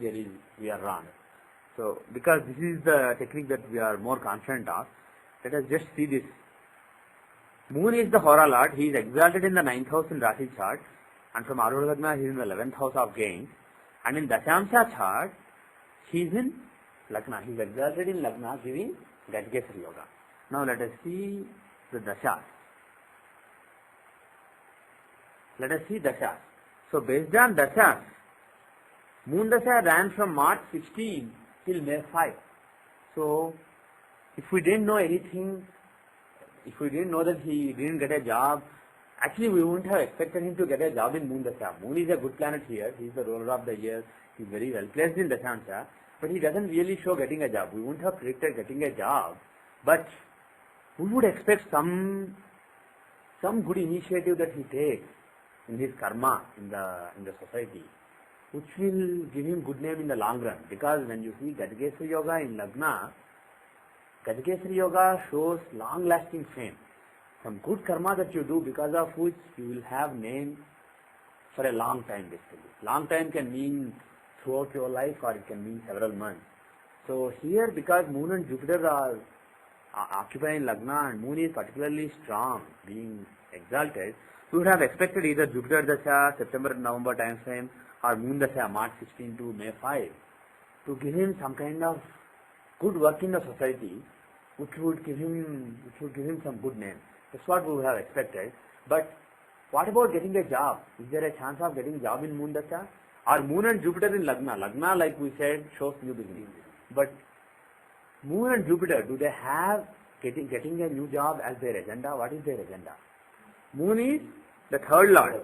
we are wrong. So because this is the technique that we are more confident of, let us just see this. Moon is the Hora Lord. He is exalted in the 9th house in Rashi chart, and from Arudha Lagna he is in the 11th house of gains. And in Dashamsha chart, he is in Lagna. He is exalted in Lagna, giving Gadgesari Yoga. Now let us see the Dashas. Let us see Dashas. So based on Dashas, Moon Dasha ran from March 16 till May 5. So if we didn't know anything, if we didn't know that he didn't get a job, actually we wouldn't have expected him to get a job in Moon Dasha. Moon is a good planet here. He is the ruler of the year. He is very well placed in Dashamsha. But he doesn't really show getting a job. We wouldn't have predicted getting a job. But we would expect some good initiative that he takes in his karma in the society, which will give him good name in the long run. Because when you see Gadgesari Yoga in Lagna, Gadgesari Yoga shows long-lasting fame. Some good karma that you do, because of which you will have name for a long time basically. Long time can mean throughout your life or it can mean several months. So here, because Moon and Jupiter are occupying Lagna and Moon is particularly strong, being exalted, we would have expected either Jupiter Dasha, September and November time frame, or Moon Dasha, March 16 to May 5, to give him some kind of good work in the society, which would give him some good name. That's what we would have expected. But what about getting a job? Is there a chance of getting a job in Moon Dasha? Or Moon and Jupiter in Lagna? Lagna, like we said, shows new beginning. But Moon and Jupiter, do they have getting a new job as their agenda? What is their agenda? Moon is the third lord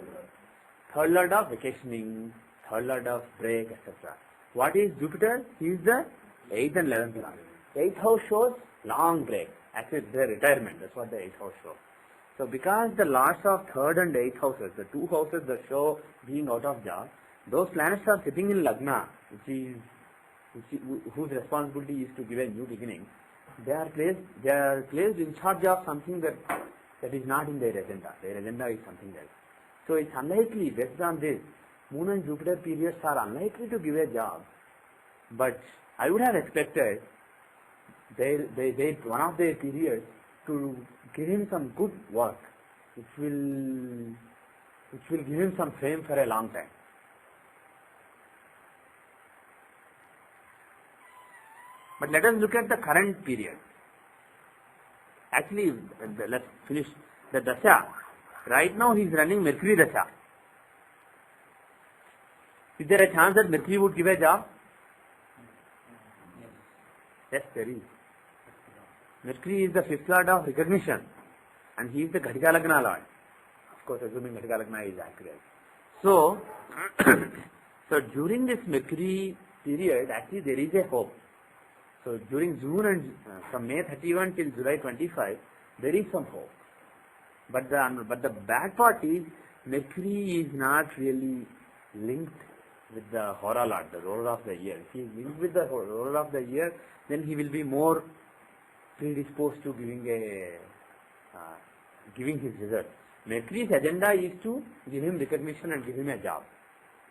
of vacationing, third lord of break, etc. What is Jupiter? He is the 8th and 11th lord. 8th house shows long break. Actually, it's their retirement. That's what the 8th house shows. So because the lords of 3rd and 8th houses, the two houses that show being out of job, those planets are sitting in Lagna, whose responsibility is to give a new beginning. They are placed in charge of something that is not in their agenda. Their agenda is something else. So it's unlikely, based on this, Moon and Jupiter periods are unlikely to give a job. But I would have expected one of their periods to give him some good work, which will give him some fame for a long time. But let us look at the current period. Actually, let's finish the Dasha. Right now he is running Mercury Dasha. Is there a chance that Mercury would give a job? Yes, there is. Mercury is the 5th lord of recognition, and he is the Ghatika Lagna lord. Of course, assuming Ghatika Lagna is accurate. So, during this Mercury period, actually there is a hope. So during June and from May 31 till July 25, there is some hope. But the bad part is Mercury is not really linked with the Hora Lord, the ruler of the year. If he is linked with the ruler of the year, then he will be more predisposed to giving his results. Mercury's agenda is to give him recognition and give him a job.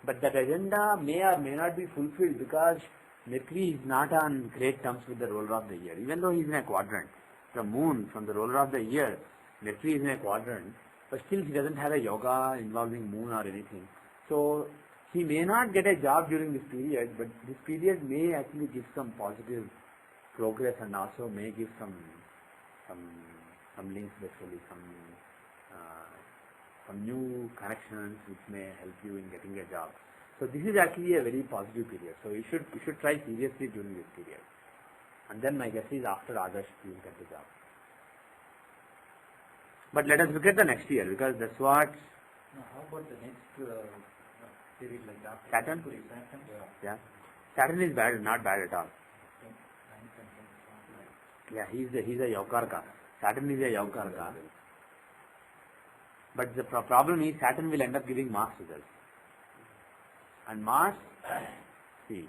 But that agenda may or may not be fulfilled because Mercury is not on great terms with the ruler of the year. Even though he is in a quadrant, the moon from the ruler of the year, Mercury is in a quadrant, but still he doesn't have a yoga involving moon or anything. So he may not get a job during this period, but this period may actually give some positive progress and also may give some links, basically some new connections which may help you in getting a job. So this is actually a very positive period. So you should try seriously during this period. And then my guess is after August you will get the job. But let us look at the next year because that's what. Now, how about the next period like after Saturn? Saturn? Yeah. Saturn is bad, not bad at all. Yeah, he's a Yaukarka. Saturn is a Yaukarka. But the problem is Saturn will end up giving Mars results. And Mars, see,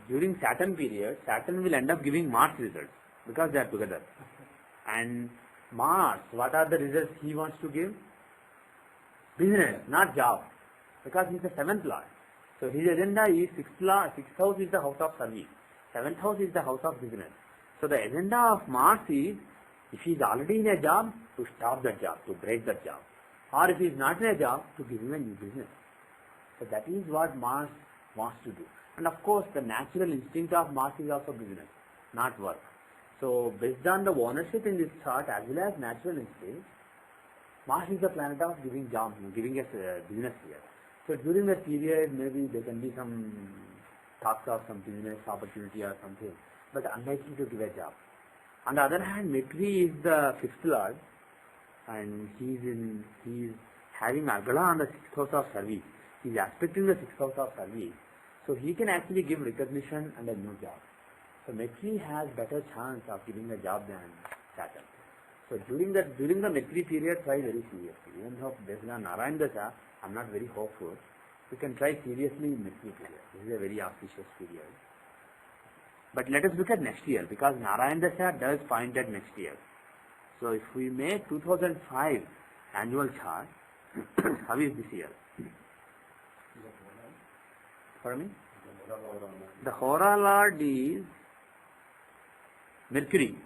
during Saturn period, Saturn will end up giving Mars results because they are together. And Mars, what are the results he wants to give? Business, not job. Because he is the 7th lord. So his agenda is 6th house is the house of service. 7th house is the house of business. So the agenda of Mars is, if he is already in a job, to stop that job, to break that job. Or if he is not in a job, to give him a new business. So that is what Mars wants to do. And of course, the natural instinct of Mars is also business, not work. So based on the ownership in this chart as well as natural instinct, Mars is the planet of giving job, giving us business here. So during that period, maybe there can be some talks of some business opportunity or something, but unlikely to give a job. On the other hand, Mercury is the 5th lord, and he is having Argala on the 6th house of service. He is aspecting the 6th house of service, so he can actually give recognition and a new job. So Mercury has better chance of giving a job than Saturn. So during the Mercury period, try very seriously. Even though based on Narayan Dasha, I'm not very hopeful. You can try seriously in Mercury period. This is a very auspicious period. But let us look at next year because Narayan Dasha does point at next year. So if we make 2005 annual chart, how is this year? Pardon me? The Hora Lord is Mercury.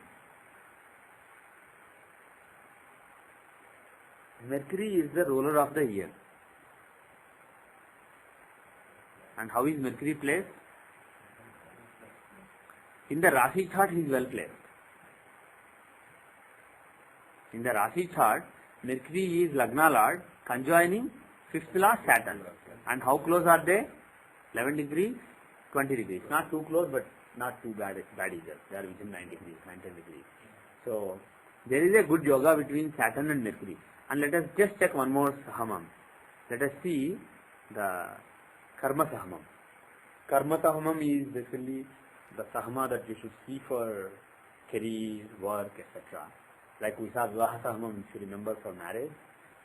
Mercury is the ruler of the year. And how is Mercury placed? In the Rashi chart, he is well placed. In the Rashi chart, Mercury is Lagna Lord, conjoining 5th Lord Saturn. And how close are they? 11 degrees, 20 degrees. Not too close, but not too bad either. They are within 9 degrees, 9, 10 degrees. So, there is a good yoga between Saturn and Mercury. And let us just check one more Sahamam. Let us see the Karma Sahamam. Karma Sahamam is basically the Sahama that you should see for career, work, etc. Like we saw Vivaha Sahamam, if you remember, for marriage.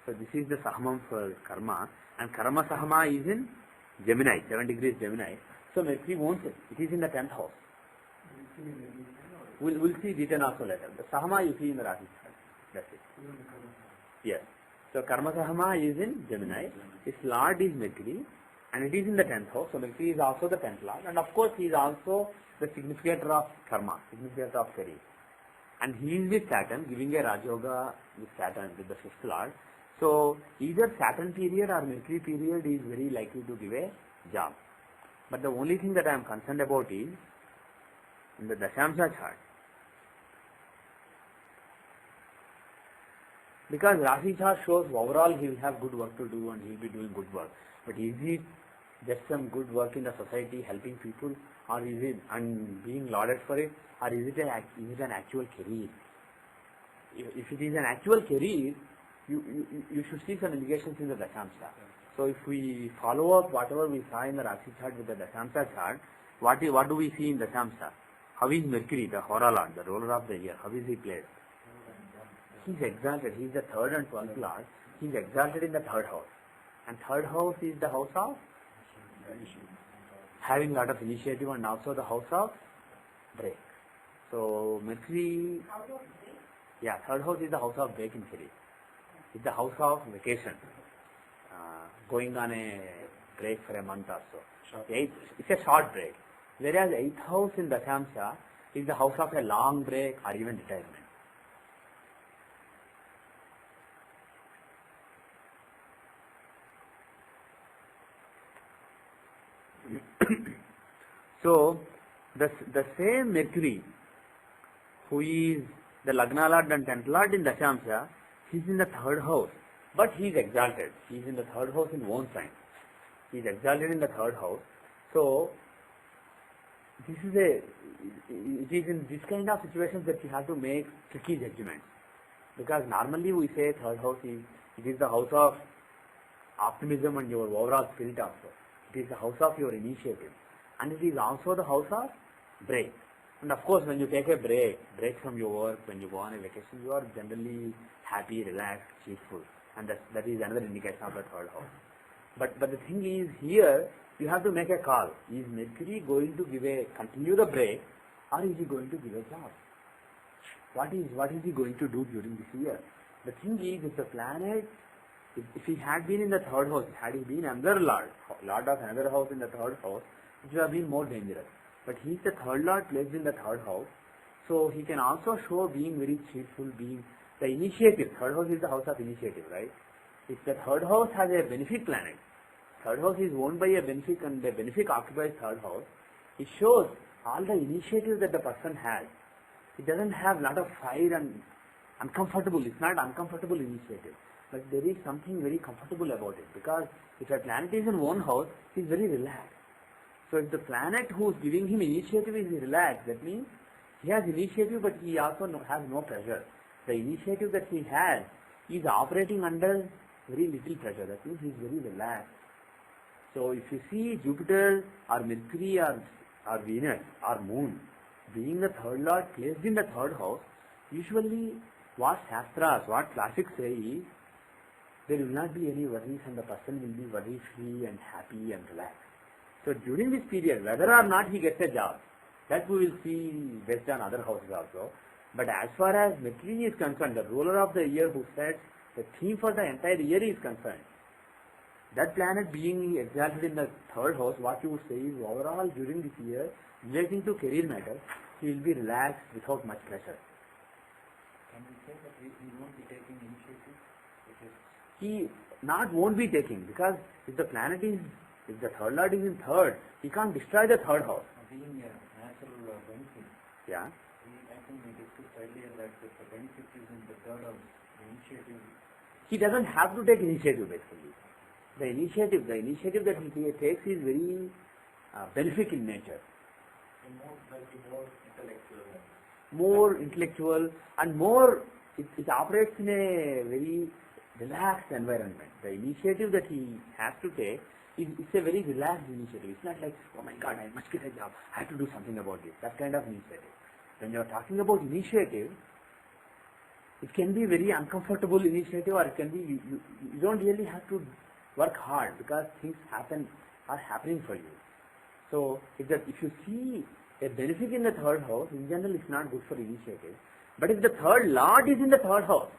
So this is the Sahamam for Karma. And Karma Sahama is in Gemini, 7 degrees Gemini. So Mercury wants it. It is in the 10th house. We'll see written also later. The Sahama you see in the Rashi. That's it. Yes. So Karma Sahama is in Gemini. His Lord is Mercury. And it is in the 10th house. So Mercury is also the 10th Lord. And of course he is also the significator of Karma, significator of career. And he is with Saturn, giving a Rajoga with Saturn, with the 5th Lord. So either Saturn period or Mercury period is very likely to give a job. But the only thing that I am concerned about is in the Dashamsha chart. Because Rashi chart shows overall he will have good work to do and he will be doing good work. But is it just some good work in the society helping people, or is it and being lauded for it, or is it an actual career? If it is an actual career, you should see some indications in the Dashamsha. So if we follow up whatever we saw in the Rashi chart with the Dashamsha chart, what do we see in Dashamsha? How is Mercury, the Hora Lord, the ruler of the year, how is he placed? He is exalted. He is the 3rd and 12th Lord. He is exalted in the 3rd house. And 3rd house is the house of having a lot of initiative and also the house of break. So Mercury, yeah, 3rd house is the house of break in career. is the house of vacation, going on a break for a month or so. It's a short break. Whereas 8th house in Dashamsha is the house of a long break or even retirement. So, the same Mercury, who is the Lagna Lord and 10th Lord in Dashamsha, he is in the 3rd house, but he is exalted. He is in the 3rd house in own sign. He is exalted in the 3rd house. So, it is in this kind of situations that you have to make tricky judgments. Because normally we say 3rd house it is the house of optimism and your overall spirit also. It is the house of your initiative. And it is also the house of break. And of course, when you take a break from your work, when you go on a vacation, you are generally happy, relaxed, cheerful. And that is another indication of the 3rd house. But the thing is, here, you have to make a call. Is Mercury going to continue the break, or is he going to give a job? What is he going to do during this year? The thing is, if the planet, if he had been in the 3rd house, had he been another Lord of another house in the 3rd house, it would have been more dangerous. But he is the 3rd Lord placed in the 3rd house, so he can also show being very cheerful, being the initiative. 3rd house is the house of initiative, right? If the 3rd house has a benefic planet, 3rd house is owned by a benefic and the benefic occupies 3rd house, it shows all the initiative that the person has. It doesn't have lot of fire and uncomfortable. It's not uncomfortable initiative. But there is something very comfortable about it, because if a planet is in one house, he is very relaxed. So if the planet who is giving him initiative is relaxed, that means he has initiative, but he also has no pressure. The initiative that he has is operating under very little pressure. That means he is very relaxed. So if you see Jupiter or Mercury or Venus or Moon being the 3rd Lord placed in the 3rd house, usually what Shastras, what classics say is, there will not be any worries and the person will be worry-free and happy and relaxed. So during this period, whether or not he gets a job, that we will see based on other houses also. But as far as Mercury is concerned, the ruler of the year who sets the theme for the entire year is concerned, that planet being exalted in the 3rd house, what you would say is overall during this year, relating to career matters, he will be relaxed without much pressure. Can we say that he won't be taking initiative? He won't be taking, because if the 3rd Lord is in 3rd, he can't destroy the 3rd house. Being a natural benefit. Yeah. I think we discussed earlier that the benefit is in the 3rd house, the initiative. He doesn't have to take initiative basically. The initiative that he takes is very benefic in nature. More intellectual and more, it operates in a very relaxed environment. The initiative that he has to take, it's a very relaxed initiative. It's not like, oh my God, I must get a job, I have to do something about this. That kind of initiative. When you are talking about initiative, it can be very uncomfortable initiative, or it can be, you don't really have to work hard, because things are happening for you. So if you see a benefit in the 3rd house, in general it's not good for initiative. But if the 3rd Lord is in the 3rd house,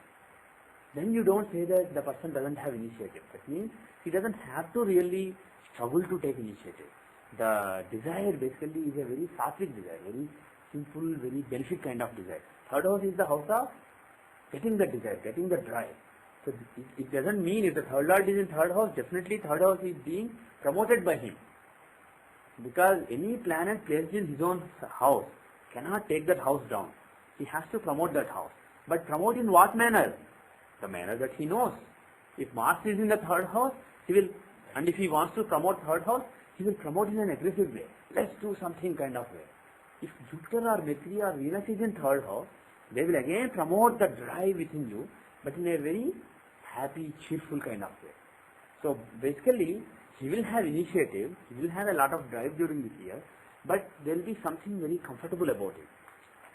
then you don't say that the person doesn't have initiative. That means he doesn't have to really struggle to take initiative. The desire basically is a very sattvic desire, very simple, very benefic kind of desire. 3rd house is the house of getting the desire, getting the drive. So it doesn't mean if the 3rd Lord is in 3rd house, definitely 3rd house is being promoted by him. Because any planet placed in his own house cannot take that house down. He has to promote that house. But promote in what manner? The manner that he knows. If Mars is in the 3rd house, he will, and if he wants to promote 3rd house, he will promote in an aggressive way. Let's do something kind of way. If Jupiter or Mercury or Venus is in 3rd house, they will again promote the drive within you, but in a very happy, cheerful kind of way. So basically, he will have initiative, he will have a lot of drive during this year, but there will be something very comfortable about it.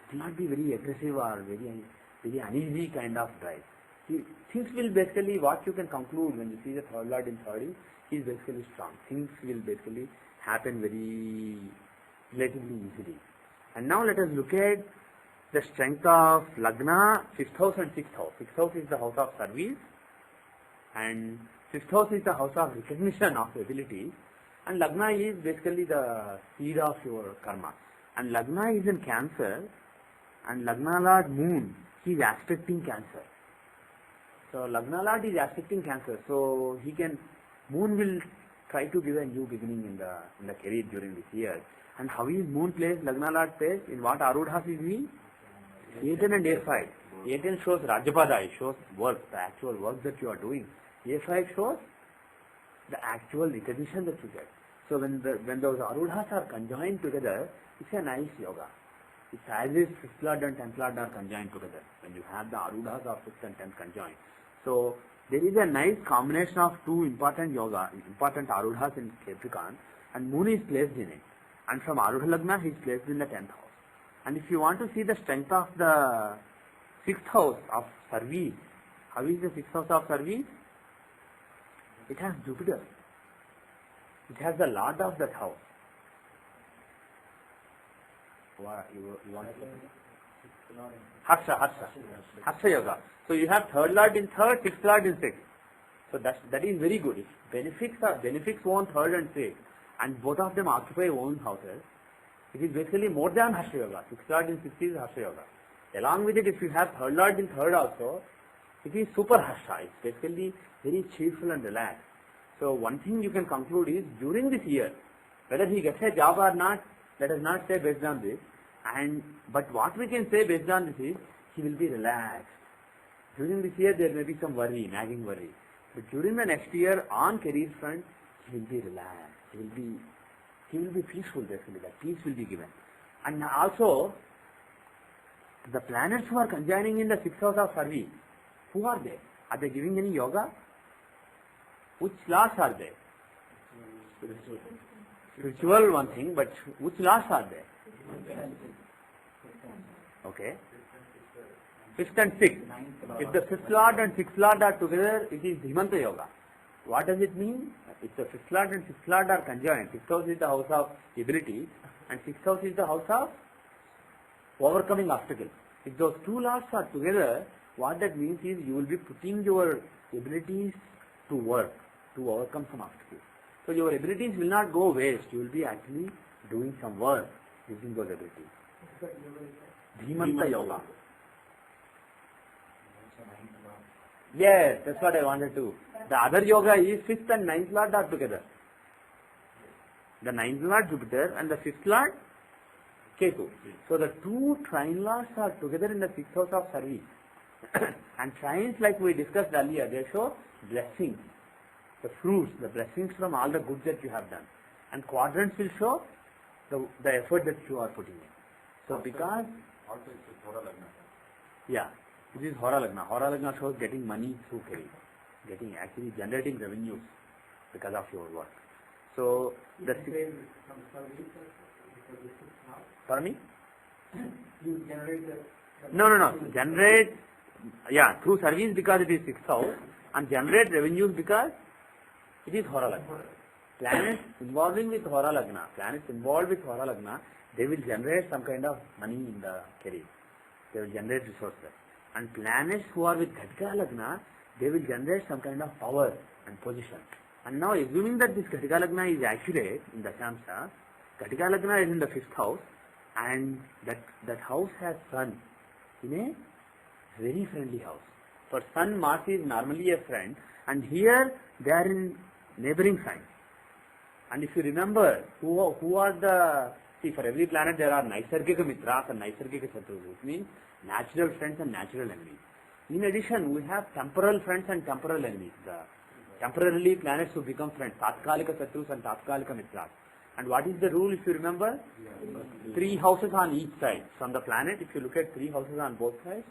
It will not be very aggressive or very uneasy kind of drive. Things will basically, what you can conclude when you see the 3rd Lord in 3rd, he is basically strong. Things will basically happen very relatively easily. And now let us look at the strength of Lagna, 5th house and 6th house. 6th house is the house of service And 6th house is the house of recognition of ability, and Lagna is basically the seed of your karma. And Lagna is in Cancer, and Lagna Lord Moon, he is aspecting Cancer. So Lagna Lord is aspecting Cancer, so Moon will try to give a new beginning in the career during this year. And how is Moon placed, Lagna Lord placed, in what Arudhas is he? A10 and A5. A10 shows Rajyapada, it shows work, the actual work that you are doing. A5 shows the actual recognition that you get. So when those Arudhas are conjoined together, it's a nice yoga. It's as if 5th Lord and 10th Lord are conjoined together. When you have the Arudhas of 5th and 10th conjoined. So there is a nice combination of two important Arudhas in Capricorn, and Moon is placed in it. And from Arudha Lagna, he is placed in the 10th house. And if you want to see the strength of the 6th house of service, how is the 6th house of service? It has Jupiter. It has the Lord of that house. You want to Harsha Yoga. So you have 3rd Lord in 3rd, 6th Lord in 6th. So that is very good. If benefics own 3rd and 6th, and both of them occupy own houses, it is basically more than Harsha Yoga. 6th Lord in 6th is Harsha Yoga. Along with it, if you have 3rd Lord in 3rd also, it is super Harsha. It's basically very cheerful and relaxed. So one thing you can conclude is, during this year, whether he gets a job or not, let us not say based on this. But what we can say based on this is, he will be relaxed. During this year, there may be some worry, nagging worry. But during the next year, on career front, he will be relaxed. He will be peaceful, basically. That peace will be given. And also, the planets who are conjoining in the 6th house of service, who are they? Are they giving any yoga? Which laws are they? Spiritual one thing, but which laws are they? Okay. 5th and 6th. If the 5th Lord and 6th Lord are together, it is Dhimanta Yoga. What does it mean? If the 5th Lord and 6th Lord are conjoined, 6th house is the house of ability, and 6th house is the house of overcoming obstacles. If those two lords are together, what that means is you will be putting your abilities to work to overcome some obstacles. So your abilities will not go waste. You will be actually doing some work using those abilities. Dhimanta Yoga. Yes, that's what I wanted to. The other yoga is 5th and 9th Lord are together. The 9th Lord Jupiter and the 5th Lord Ketu. So the two trine lords are together in the 6th house of service. And trines, like we discussed earlier, they show blessings, the fruits, the blessings from all the good that you have done. And quadrants will show the effort that you are putting in. So because... Also it's Hora Lagna. Yeah, it is Hora Lagna. Hora Lagna shows getting money through career. Actually generating revenues because of your work. So the... Pardon me? You generate the... No. Generate, through service because it is 6th house, and generate revenues because it is Hora Lagna. Planets involved with Hora Lagna, they will generate some kind of money in the career. They will generate resources. And planets who are with Ghatika Lagna, they will generate some kind of power and position. And now assuming that this Ghatika Lagna is accurate in Dashamsa, Ghatika Lagna is in the 5th house, and that house has Sun in a very friendly house. For Sun, Mars is normally a friend, and here they are in neighboring signs. And if you remember, who are the... See, for every planet there are Naisargika Mitras and Naisargika Shatrus, which means natural friends and natural enemies. In addition, we have temporal friends and temporal enemies. The temporarily planets who become friends, Tatkalika Shatrus and Tatkalika Mitras. And what is the rule, if you remember? 3 houses on each side. From the planet, if you look at 3 houses on both sides,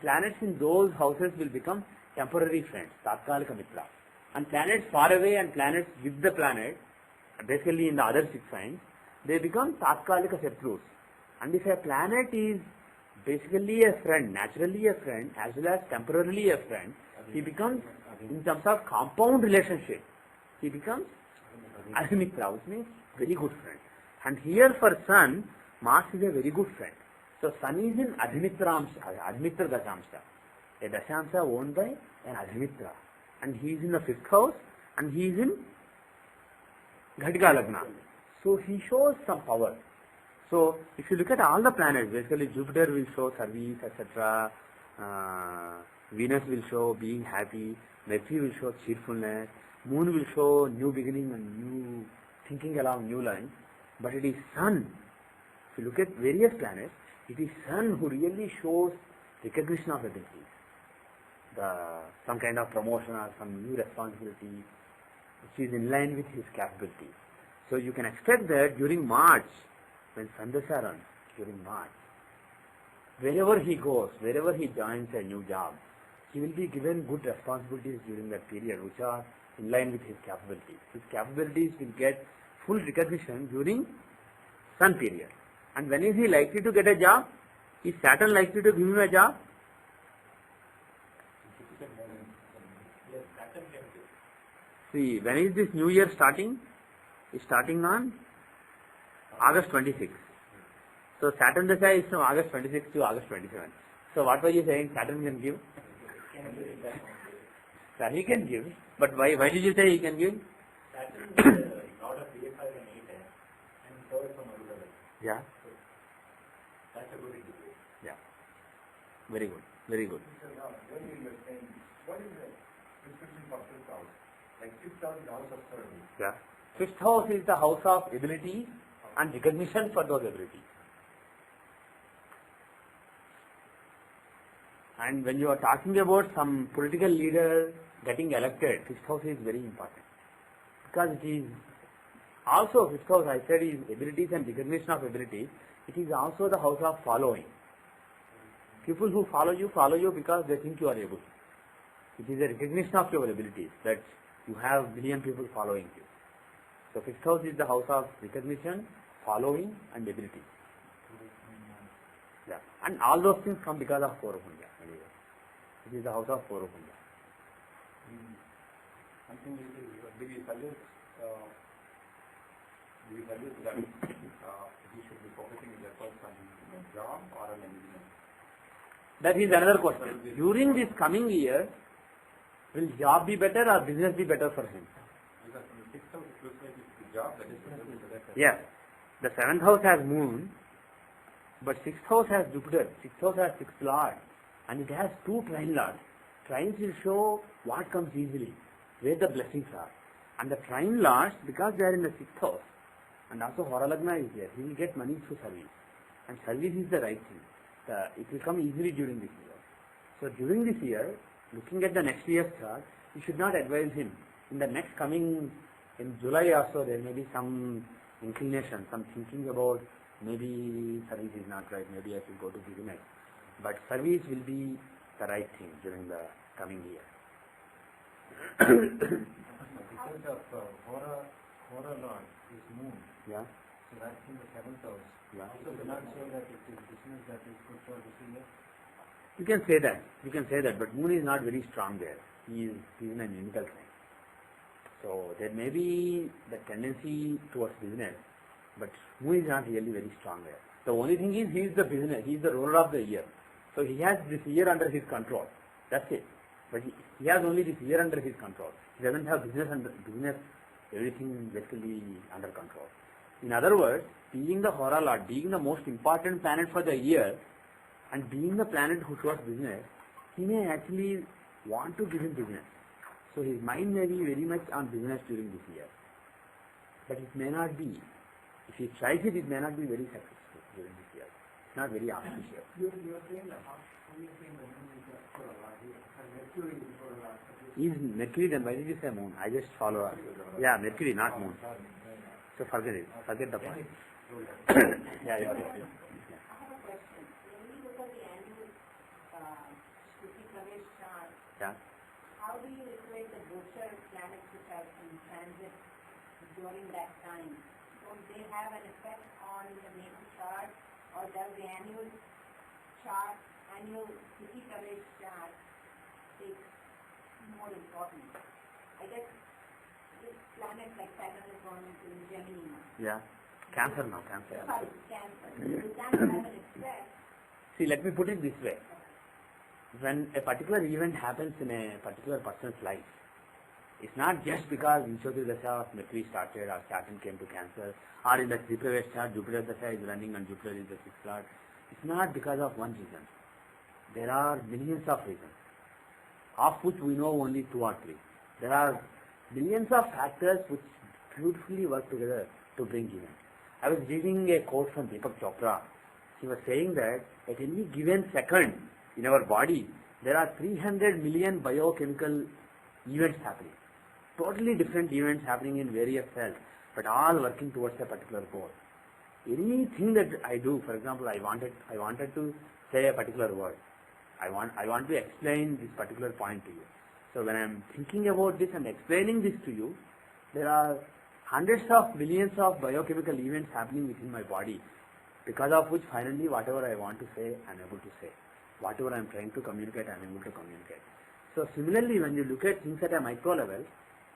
planets in those houses will become temporary friends, Tatkalika Mitras. And planets far away and planets with the planet, basically in the other 6 signs, they become Tatkalika Shatrus. And if a planet is basically a friend, naturally a friend, as well as temporarily a friend, he becomes, in terms of compound relationship, he becomes Adhimitra, which means very good friend. And here for Sun, Mars is a very good friend. So Sun is in Adhimitra Dashamsa. A Dashamsa owned by an Adhimitra. and he is in the 5th house, and he is in Ghatika Lagna. So he shows some power. So if you look at all the planets, basically Jupiter will show service, etc. Venus will show being happy, Mercury will show cheerfulness, Moon will show new beginning and new thinking along new lines. But it is Sun. If you look at various planets, it is Sun who really shows recognition of abilities, some kind of promotion or some new responsibility which is in line with his capability. So you can expect that during March, when Sandasha runs, during March, wherever he goes, wherever he joins a new job, he will be given good responsibilities during that period which are in line with his capabilities. His capabilities will get full recognition during Sun period. And when is he likely to get a job? Is Saturn likely to give him a job? See, when is this new year starting? It's starting on August 26th. So Saturn Dasha is from August 26th to August 27th. So what were you saying? Saturn can give? Yeah, he can give. But why did you say he can give? Saturn is out of PFI and 8 and third from Arudala. Yeah. So that's a good indicator. Yeah. Very good. Very good. So now, when you were saying, what is the description for 5th house? Like 5th house is the house of service. Yeah. 5th house is the house of ability and recognition for those abilities. And when you are talking about some political leader getting elected, 5th house is very important. Because it is also 5th house, I said, is abilities and recognition of abilities. It is also the house of following. People who follow you because they think you are able. It is a recognition of your abilities that you have million people following you. So 5th house is the house of recognition, following and ability. Yeah. And all those things come because of Purvapundya. Anyway. It is the house of Purvapundya. Something do we suggest that he should be focusing his efforts on a job or on a business? That is another question. During this coming year, will job be better or business be better for him? Because from the 6th house it looks like it's the job that is better. Yes. The 7th house has Moon, but 6th house has Jupiter. 6th house has 6th Lord, and it has 2 trine lords. Trines will show what comes easily, where the blessings are. And the trine lords, because they are in the 6th house, and also Horalagna is there, he will get money through service. And service is the right thing. It will come easily during this year. So during this year, looking at the next year's chart, you should not advise him. In the next coming, in July also, there may be some inclination, some thinking about maybe service is not right, maybe I should go to business. But service will be the right thing during the coming year. Because of Hora Lord is Moon. Yeah. So that's in the 7th house. Yeah. So do not say that it is business that is good for this year. You can say that. You can say that. But Moon is not very strong there. He is in an inimical sign. So there may be the tendency towards business, but Moon is not really very strong there. The only thing is he is the business. He is the ruler of the year. So he has this year under his control. That's it. But he has only this year under his control. He doesn't have business, everything basically under control. In other words, being the Hora Lord, being the most important planet for the year, and being the planet who shows business, he may actually want to give him business. So his mind may be very much on business during this year. But it may not be. If he tries it, it may not be very successful during this year. It's not very auspicious. You are saying that how you think the Moon is for a lot here. Mercury is for a lot. Is Mercury, then why did you say Moon? I just follow up. Yeah, Mercury, not Moon. So forget it. Forget the point. Yeah. I have a question. When we look at the annual Shruti Pravesh chart, Yeah. how do you equate the dosha planets which are in transit during that time? Don't they have an effect on the natal chart, or does the annual Shruti Pravesh chart take more importance? I guess this planet like Saturn is going into Gemini now. Yeah. Cancer now, Cancer. Sorry, Cancer. Does that have an effect? See, let me put it this way. When a particular event happens in a particular person's life, It's not just because Vishwadhi Dasha of Mercury started or Saturn came to Cancer, or in the Tripravesh chart Jupiter Dasha is running and Jupiter is the 6th lord. It's not because of one reason. There are millions of reasons, of which we know only 2 or 3. There are millions of factors which beautifully work together to bring events. I was reading a quote from Deepak Chopra. He was saying that at any given second in our body, there are 300 million biochemical events happening. Totally different events happening in various cells, but all working towards a particular goal. Anything that I do, for example, I wanted to say a particular word. I want to explain this particular point to you. So when I am thinking about this and explaining this to you, there are hundreds of millions of biochemical events happening within my body, because of which finally whatever I want to say, I am able to say. Whatever I am trying to communicate, I am able to communicate. So similarly, when you look at things at a micro level,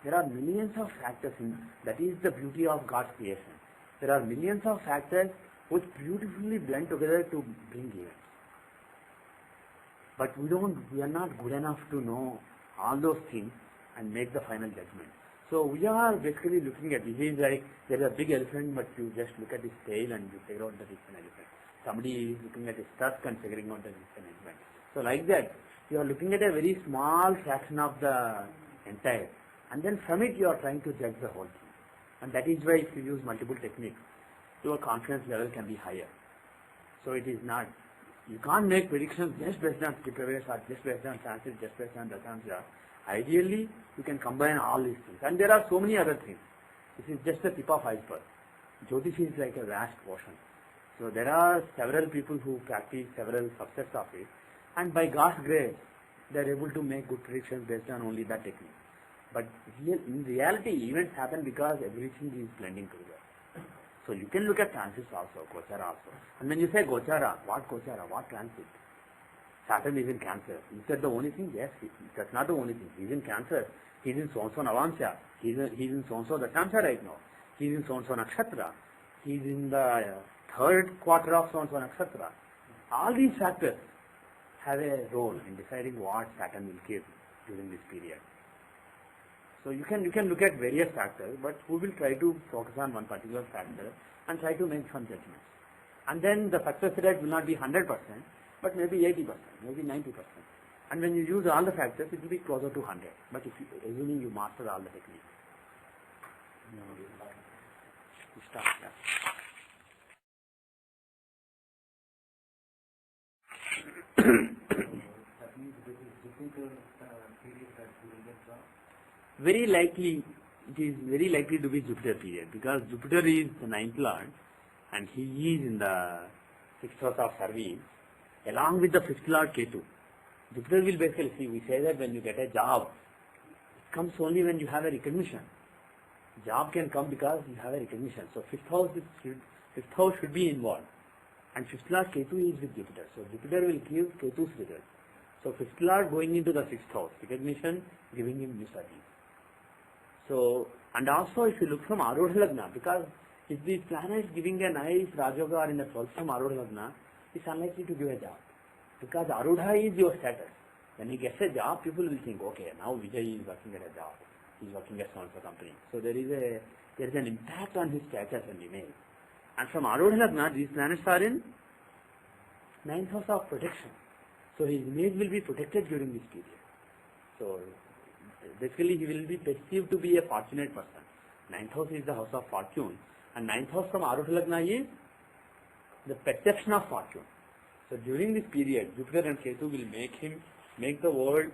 there are millions of factors that is the beauty of God's creation. There are millions of factors which beautifully blend together to bring events. But we are not good enough to know all those things and make the final judgment. So we are basically looking at, it is like there is a big elephant, but you just look at its tail and you figure out that it's an elephant. Somebody is looking at its tusk and figuring out that it's an elephant. So like that, you are looking at a very small fraction of the entire, and then from it you are trying to judge the whole thing. And that is why if you use multiple techniques, your confidence level can be higher. So it is not, you can't make predictions just based on Tripravesh or just based on Sanskrit, just based on Dasamsha. Ideally, you can combine all these things. And there are so many other things. This is just the tip of iceberg. Jyothishya is like a vast ocean. So there are several people who practice several subsets of it. And by God's grace, they are able to make good predictions based on only that technique. But in reality, events happen because everything is blending together. So you can look at transits also, Gochara also. And when you say Gochara, what transit? Saturn is in Cancer. Is that the only thing? Yes, that's not the only thing. He's in Cancer. He's in so-and-so Navamsha. He's in so-and-so Dasamsha right now. He's in so-and-so Nakshatra. He's in the 3rd quarter of so-and-so Nakshatra. All these factors have a role in deciding what Saturn will give during this period. So you can look at various factors, but we will try to focus on one particular factor and try to make some judgments. And then the success rate will not be 100%, but maybe 80%, maybe 90%. And when you use all the factors, it will be closer to 100. But if you, assuming you master all the techniques. You start that. That means this is difficult period that we will get job. Very likely, it is very likely to be Jupiter period, because Jupiter is the 9th lord and he is in the 6th house of service along with the 5th lord Ketu. Jupiter will basically, see, we say that when you get a job, it comes only when you have a recognition. Job can come because you have a recognition. So 5th house should be involved. And 5th lord Ketu is with Jupiter. So Jupiter will give Ketu's result. So 5th lord going into the 6th house, recognition, giving him new service. So, and also if you look from Arudha Lagna, because if the planet is giving a nice Rajoga or in the 12th from Arudha Lagna, it's unlikely to give a job. Because Arudha is your status. When he gets a job, people will think, okay, now Vijay is working at a job. He's working at some company. So there is an impact on his status and image. And from Arudha Lagna, these planets are in 9th house of protection. So his image will be protected during this period. So basically he will be perceived to be a fortunate person. 9th house is the house of fortune. And 9th house from Arudha Lagna is the perception of fortune. So during this period, Jupiter and Ketu will make the world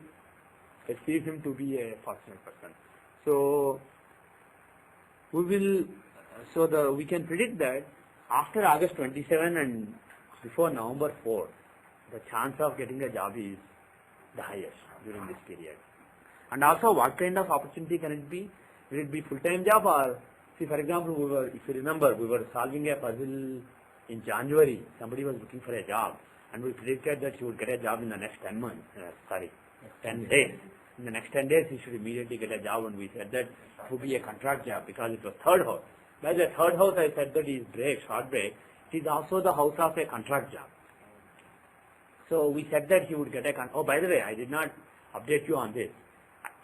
perceive him to be a fortunate person. So we can predict that after August 27 and before November 4, the chance of getting a job is the highest during this period. And also, what kind of opportunity can it be? Will it be full-time job or, see, for example, if you remember, we were solving a puzzle in January. Somebody was looking for a job, and we predicted that he would get a job in the next 10 months. 10 days. In the next 10 days, he should immediately get a job, and we said that it would be a contract job because it was 3rd house. By the 3rd house, I said that is short break. It is also the house of a contract job. So we said that he would get a oh, by the way, I did not update you on this.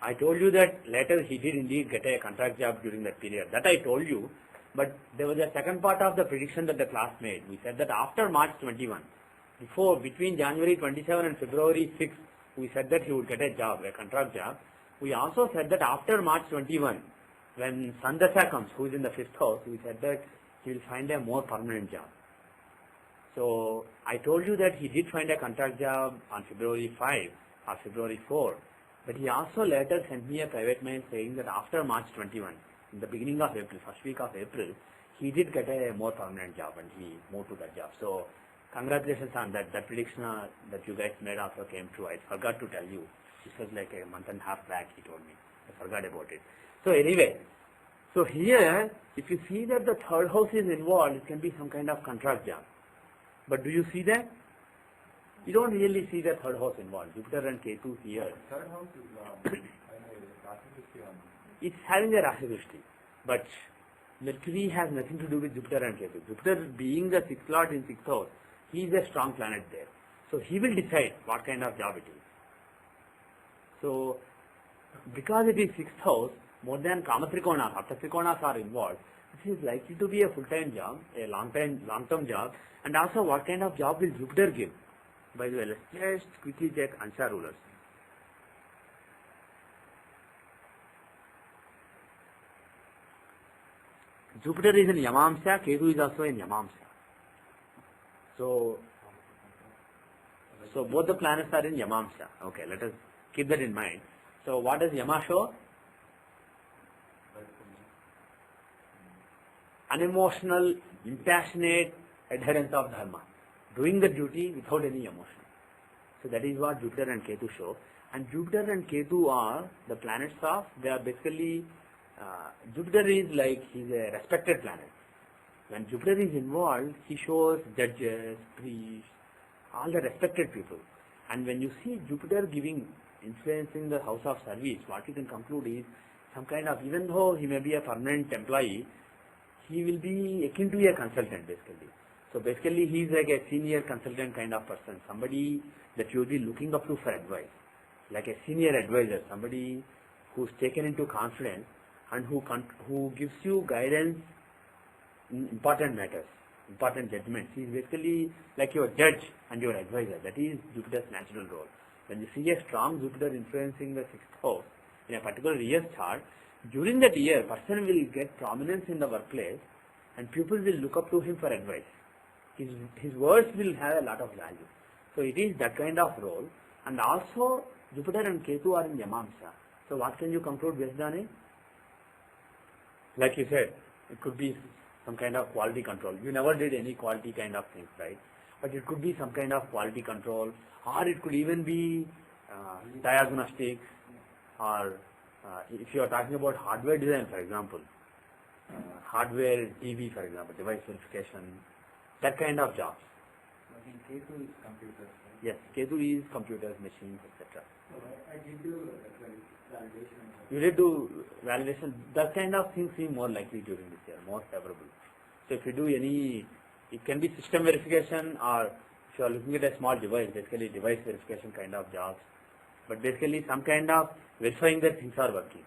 I told you that later he did indeed get a contract job during that period. That I told you. But there was a second part of the prediction that the class made. We said that after March 21, between January 27 and February 6, we said that he would get a job, a contract job. We also said that after March 21, when Sandasya comes, who is in the 5th house, we said that he will find a more permanent job. So I told you that he did find a contract job on February 5 or February 4. But he also later sent me a private mail saying that after March 21, in the beginning of April, first week of April, he did get a more permanent job and he moved to that job. So congratulations on that. That prediction that you guys made also came true. I forgot to tell you. This was like a month and a half back, he told me. I forgot about it. So anyway, so here, if you see that the 3rd house is involved, it can be some kind of contract job. But do you see that? You don't really see the 3rd house involved. Jupiter and Ketu here. Third house is Rashidrishti on. It's having a Rashidrishti. But Mercury has nothing to do with Jupiter and Ketu. Jupiter being the 6th lord in 6th house, he is a strong planet there. So he will decide what kind of job it is. So because it is 6th house, more than Kama Trikonas, Apta Trikonas are involved, this is likely to be a full-time job, a long-term job, and also what kind of job will Jupiter give? By the way, let's just quickly check Ansha rulers. Jupiter is in Yamamsya, Ketu is also in Yamamsya. So both the planets are in Yamamsya. Okay, let us keep that in mind. So what does Yama show? Unemotional, impassionate adherence of dharma. Doing the duty without any emotion. So that is what Jupiter and Ketu show. And Jupiter and Ketu are the planets of, they are basically, Jupiter is like, he's a respected planet. When Jupiter is involved, he shows judges, priests, all the respected people. And when you see Jupiter influencing the house of service, what you can conclude is some kind of, even though he may be a permanent employee, he will be akin to a consultant basically. So basically he is like a senior consultant kind of person, somebody that you will be looking up to for advice, like a senior advisor, somebody who is taken into confidence and who gives you guidance in important matters, important judgments. He is basically like your judge and your advisor. That is Jupiter's natural role. When you see a strong Jupiter influencing the 6th house in a particular year's chart, during that year, person will get prominence in the workplace and people will look up to him for advice. His words will have a lot of value. So it is that kind of role. And also Jupiter and Ketu are in Yamamsya. So what can you conclude based on it? Like you said, it could be some kind of quality control. You never did any quality kind of things, right? But it could be some kind of quality control, or it could even be diagnostics, or if you are talking about hardware design, for example, hardware TV, for example, device verification, that kind of jobs. I think Ketu is computers, right? Yes, Ketu is computers, machines, etc. So I did do validation. You did do validation. That kind of things seem more likely during this year, more favorable. So if you do any, it can be system verification, or if you are looking at a small device, basically device verification kind of jobs. But basically some kind of verifying that things are working.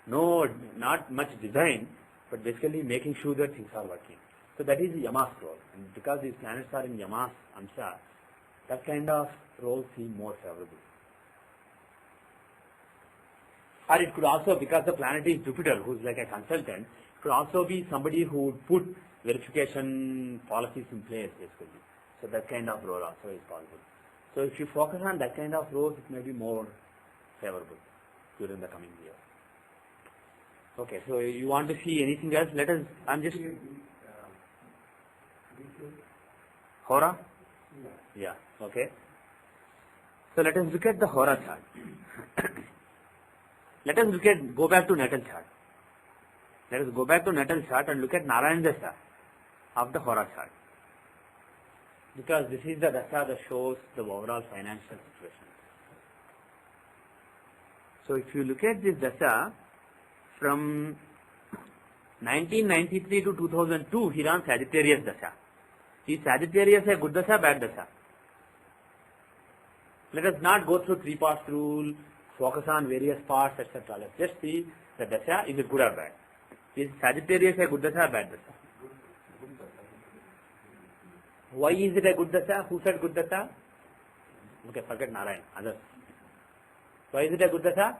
No, not much design, but basically making sure that things are working. So that is Yama's role. And because these planets are in Yama's Amsha, that kind of role seem more favorable. Or it could also, because the planet is Jupiter, who is like a consultant, it could also be somebody who would put verification policies in place, basically. So that kind of role also is possible. So if you focus on that kind of roles, it may be more favorable during the coming year. Okay, so you want to see anything else? Let us, I'm just... Hora? Yeah, okay. So let us look at the Hora chart. Let us go back to natal chart. Let us go back to natal chart and look at Narayan Dasha of the Hora chart. Because this is the Dasha that shows the overall financial situation. So if you look at this Dasha, from 1993 to 2002, he ran Sagittarius Dasha. Is Sagittarius a good Dasha, bad Dasha? Let us not go through 3 parts rule, focus on various parts, etc. Let's just see the dasha, is it good or bad? Is Sagittarius a good dasha or bad dasha? Why is it a good dasha? Who said good dasha? Okay, forget Narayan, others. Why is it a good dasha?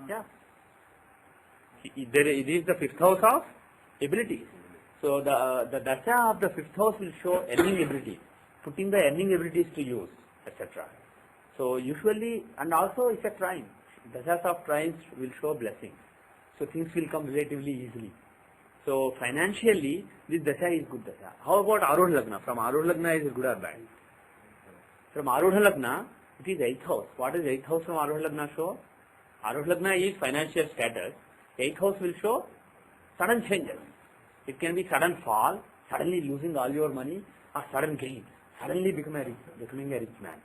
Yeah. It is the fifth house of abilities. So the dasha of the fifth house will show earning ability, putting the earning abilities to use, etc. So usually, and also it's a trine. Dashas of trines will show blessings. So things will come relatively easily. So financially, this dasha is good dasha. How about Arudha Lagna? From Arudha Lagna, is it good or bad? From Arudha Lagna, it is 8th house. What is 8th house from Arudha Lagna show? Arudha Lagna is financial status. 8th house will show sudden changes. It can be sudden fall, suddenly losing all your money, or sudden gain. Suddenly becoming a rich man.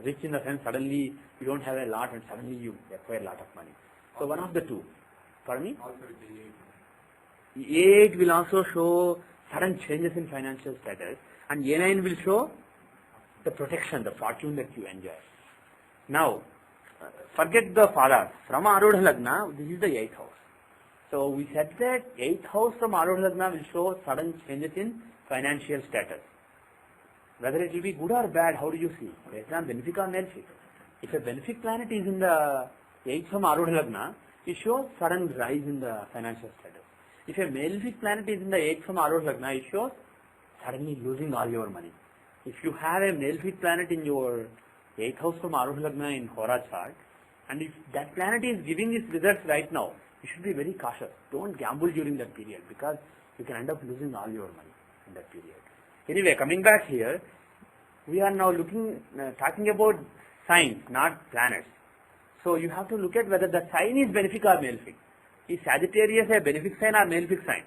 Rich in the sense, suddenly you don't have a lot and suddenly you acquire a lot of money. So one of the two. Pardon me? A8 will also show sudden changes in financial status, and A9 will show the protection, the fortune that you enjoy. Now, forget the fathers. From Arudha Lagna, this is the 8th house. So we said that 8th house from Arudha Lagna will show sudden changes in financial status. Whether it will be good or bad, how do you see? Based on benefic or malefic. If a benefic planet is in the 8th from Arudha Lagna, it shows sudden rise in the financial status. If a malefic planet is in the 8th from Arudha Lagna, it shows suddenly losing all your money. If you have a malefic planet in your 8th house from Arudha Lagna in Hora chart, and if that planet is giving its results right now, you should be very cautious. Don't gamble during that period, because you can end up losing all your money in that period. Anyway, coming back here, we are now talking about signs, not planets. So you have to look at whether the sign is benefic or malefic. Is Sagittarius a benefic sign or malefic sign?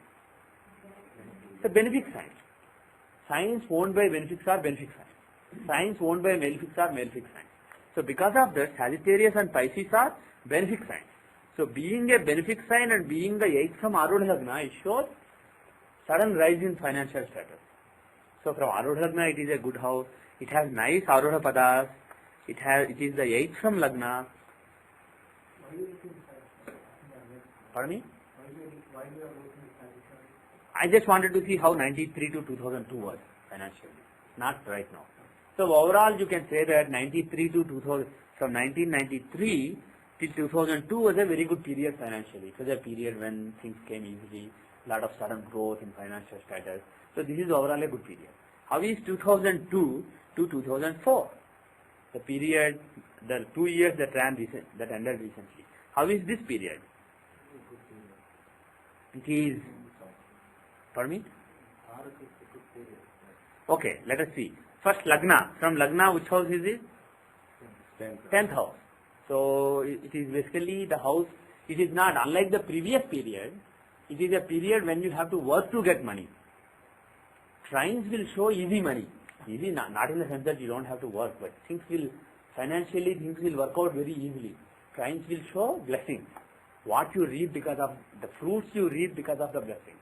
It's a benefic sign. Signs owned by benefics are benefic signs. Signs owned by malefics are malefic signs. So because of that, Sagittarius and Pisces are benefic signs. So being a benefic sign and being the 8th from Arudha Lagna, it shows sudden rise in financial status. So from Arudha Lagna, it is a good house. It has nice Arudha Padas. It is the 8th from Lagna. Pardon me? I just wanted to see how 93 to 2002 was financially, not right now. So overall, you can say that 93 to 2000, from 1993 till 2002 was a very good period financially. It was a period when things came easily, a lot of sudden growth in financial status. So this is overall a good period. How is 2002 to 2004? The period, the 2 years that ended recently. How is this period? It is, pardon me? Okay, let us see. First Lagna. From Lagna, which house is it? 10th house. So it is basically the house. It is not, unlike the previous period, it is a period when you have to work to get money. Trines will show easy money. Easy, not in the sense that you don't have to work, but financially things will work out very easily. Trines will show blessings. What you reap because of, the fruits you reap because of the blessing.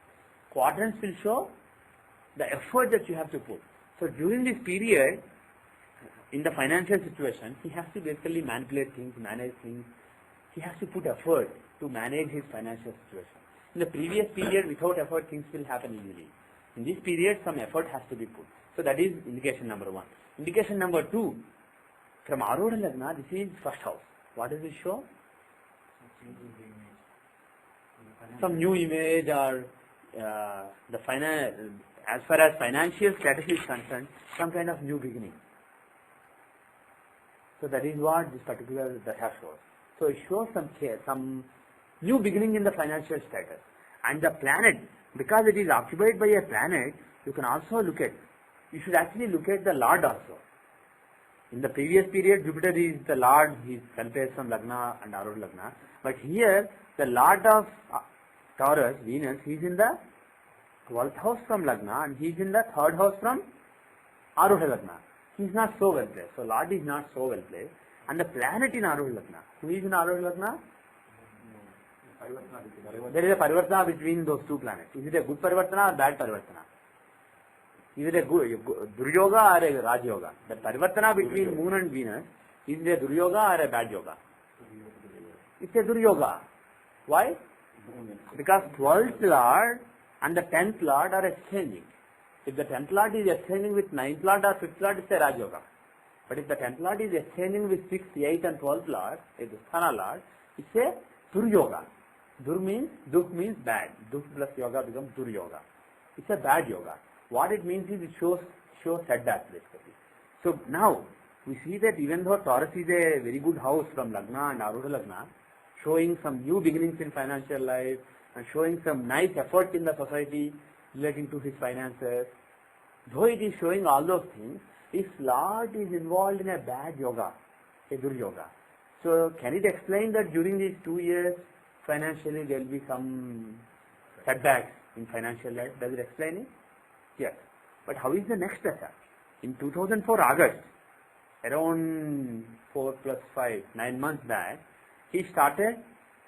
Quadrants will show the effort that you have to put. So during this period, in the financial situation, he has to basically manipulate things, manage things. He has to put effort to manage his financial situation. In the previous period, without effort, things will happen easily. In this period, some effort has to be put. So that is indication number 1. Indication number 2, from Arudha Lagna, this is first house. What does it show? Some new image, or as far as financial status is concerned, some kind of new beginning. So that is what this particular dasha shows. So it shows some new beginning in the financial status. And the planet, because it is occupied by a planet, you can also you should actually look at the Lord also. In the previous period, Jupiter is the Lord, he is contains from Lagna and Arudha Lagna. But here, the Lord of Taurus, Venus, he is in the 12th house from Lagna, and he is in the 3rd house from Arudha Lagna. He is not so well placed. So Lord is not so well placed. And the planet in Arudha Lagna. Who is in Arudha Lagna? There is a parivartana between those two planets. Is it a good parivartana or bad parivartana? Is it a good Duryoga or a Rajyoga? The parivartana between Moon and Venus Is it a Duryoga or a bad yoga? It's a Duryoga. Why? Because 12th Lord and the 10th Lord are exchanging. If the 10th Lord is exchanging with 9th Lord or 5th Lord, it's a Raj Yoga. But if the 10th Lord is exchanging with 6th, 8th and 12th Lord, it's a Sthana Lord, it's a Duryoga. Duk means bad. Duk plus yoga becomes Duryoga. It's a bad yoga. What it means is it shows setbacks basically. So now we see that even though Taurus is a very good house from Lagna and Arudha Lagna, showing some new beginnings in financial life and showing some nice effort in the society relating to his finances, though it is showing all those things, his Lord is involved in a bad yoga, a Duryoga. So can it explain that during these 2 years financially there will be some setbacks in financial life? Does it explain it? Yes. But how is the next dasha? In 2004 August, around 4 plus 5, 9 months back, he started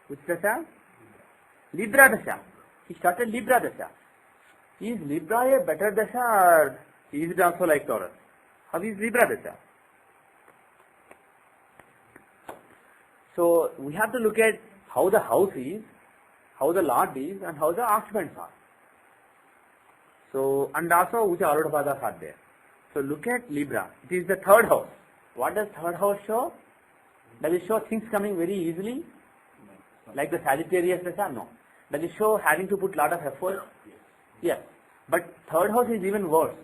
which dasha? Libra dasha. He started Libra dasha. Is Libra a better dasha or is it also like Taurus? How is Libra dasha? So we have to look at how the house is, how the Lord is, and how the occupants are. So, and also which Arudha are there. So look at Libra. It is the third house. What does third house show? Does it show things coming very easily? Like the Sagittarius dasha? No. Does it show having to put lot of effort? Yes. But third house is even worse.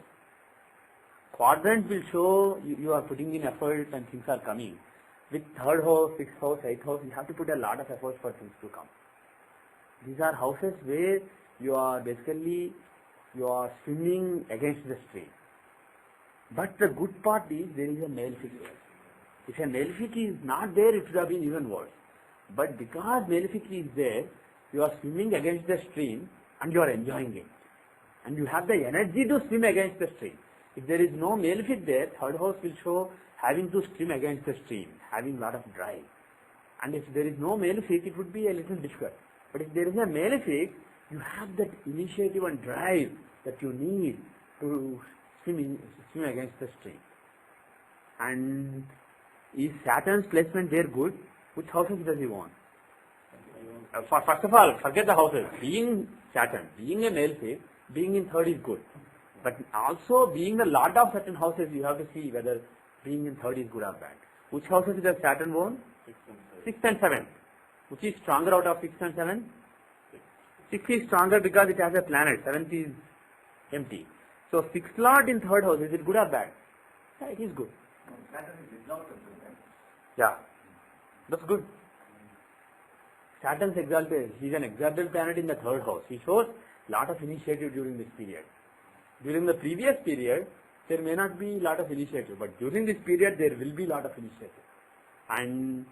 Quadrant will show you are putting in effort and things are coming. With third house, sixth house, eighth house, you have to put a lot of effort for things to come. These are houses where you are basically swimming against the stream. But the good part is there is a malefic there. If a malefic is not there, it would have been even worse. But because malefic is there, you are swimming against the stream and you are enjoying it. And you have the energy to swim against the stream. If there is no malefic there, third house will show having to swim against the stream, having a lot of drive. And if there is no malefic, it would be a little difficult. But if there is a malefic, you have that initiative and drive that you need to swim against the stream. And is Saturn's placement there good? Which houses does he want? First of all, forget the houses. Being Saturn, being a malefic, being in third is good. But also being the lord of certain houses, you have to see whether being in third is good or bad. Which houses does Saturn own? 6th and 7th. Which is stronger out of 6th and 7th? 6th is stronger because it has a planet. 7th is empty. So 6th lord in third house, is it good or bad? Yeah, it is good. Yeah, that's good. Saturn's exalted. He is an exalted planet in the third house. He shows lot of initiative during this period. During the previous period, there may not be lot of initiative, but during this period, there will be lot of initiative. And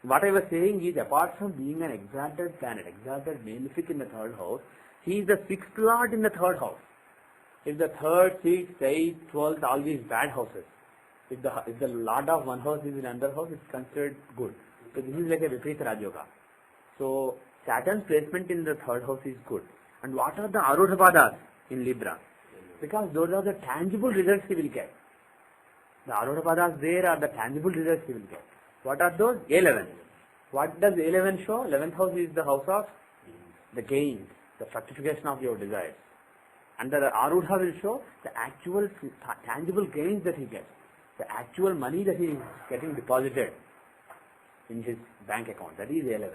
what I was saying is, apart from being an exalted planet, exalted malefic in the third house, he is the 6th lord in the third house. If the 3rd, 6th, 8th, 12th, all these bad houses, if the lord of one house is in another house, it's considered good. So this is like a Viparita Raj Yoga. So Saturn's placement in the third house is good. And what are the Arudha in Libra? Because those are the tangible results he will get. The Arudha there are the tangible results he will get. What are those? 11. What does 11 show? 11th house is the house of the gains, the fructification of your desires. And the Arudha will show the actual tangible gains that he gets. The actual money that he is getting deposited in his bank account. That is 11.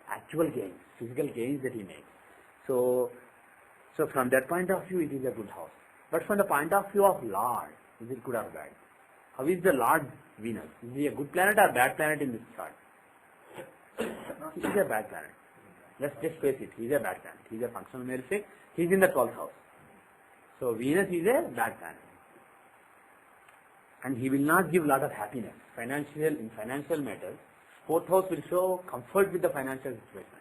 Actual gains, physical gains that he makes. So from that point of view, it is a good house. But from the point of view of Lord, is it good or bad? How is the Lord Venus? Is he a good planet or bad planet in this chart? He is a bad planet. Let's just face it. He is a bad planet. He is a functional malefic. He is in the 12th house. So Venus is a bad planet. And he will not give lot of happiness. In financial matters, 4th house will show comfort with the financial situation.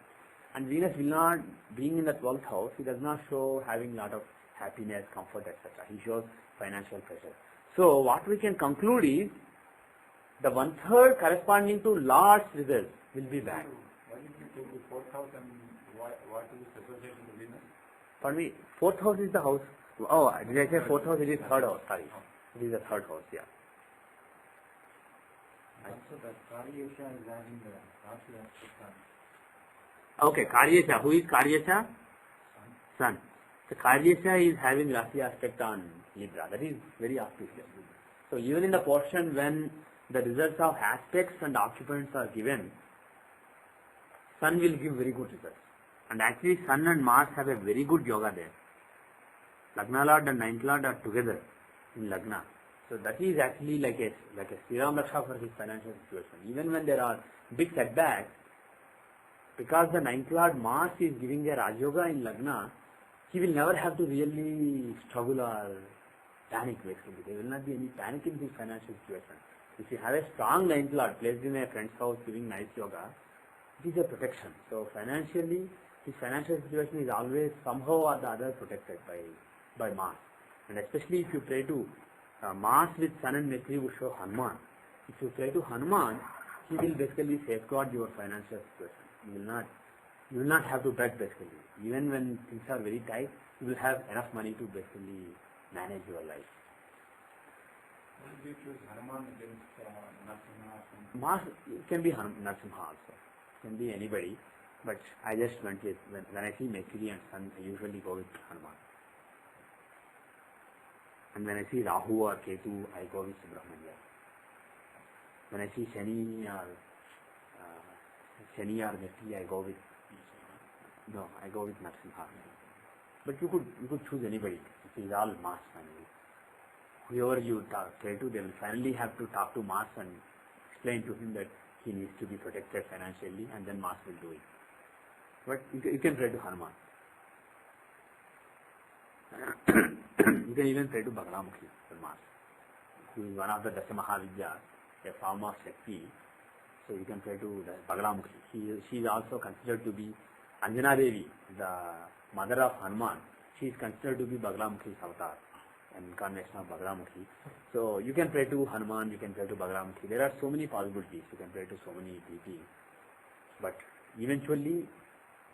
And Venus will not, being in the 12th house, he does not show having lot of happiness, comfort, etc. He shows financial pressure. So what we can conclude is, the 1/3 corresponding to Lord's result will be bad. Why did you take the 4th house and what is its association with Venus? For me, 4th house is the house. Oh, did I say 4th house? It is 3rd house. Sorry. It is the 3rd house, yeah. Also, the Karyasha is having the Rashi aspect on Okay, Karyasha. Who is Karyasha? Sun. So Karyasha is having Rashi aspect on Libra. That is very auspicious. So even in the portion when the results of aspects and occupants are given, Sun will give very good results. And actually Sun and Mars have a very good yoga there. Lagna Lord and Ninth Lord are together in Lagna. So that is actually like a Sriram Raksha for his financial situation. Even when there are big setbacks, because the Ninth Lord Mars is giving a Raj Yoga in Lagna, he will never have to really struggle or panic basically. There will not be any panic in his financial situation. If you have a strong Ninth Lord placed in a friend's house giving nice yoga, it is a protection. So financially, his financial situation is always somehow or the other protected by Mars. And especially if you pray to Mars with Sun and Mercury would show Hanuman. If you pray to Hanuman, he will basically safeguard your financial situation. You will not have to beg basically. Even when things are very tight, you will have enough money to basically manage your life. Why do you choose Hanuman against Narasimha or something? Mars, it can be Narasimha also. It can be anybody. But I just went with, when I see Mercury and Sun, I usually go with Hanuman. And when I see Rahu or Ketu, I go with Subramanya. When I see Shani or Mercury, I go with Narasimha. But you could choose anybody. It is all Mars finally. Whoever you pray to, they will finally have to talk to Mars and explain to him that he needs to be protected financially, and then Mars will do it. But you can pray to Hanuman. You can even pray to Bagalamukhi for Mars, who is one of the Dasamahavidya, a form of Shakti. So you can pray to Bagalamukhi. She is also considered to be Anjana Devi, the mother of Hanuman. She is considered to be Bagalamukhi's avatar, an incarnation of Bagalamukhi. So you can pray to Hanuman, you can pray to Bagalamukhi. There are so many possibilities. You can pray to so many deities. But eventually,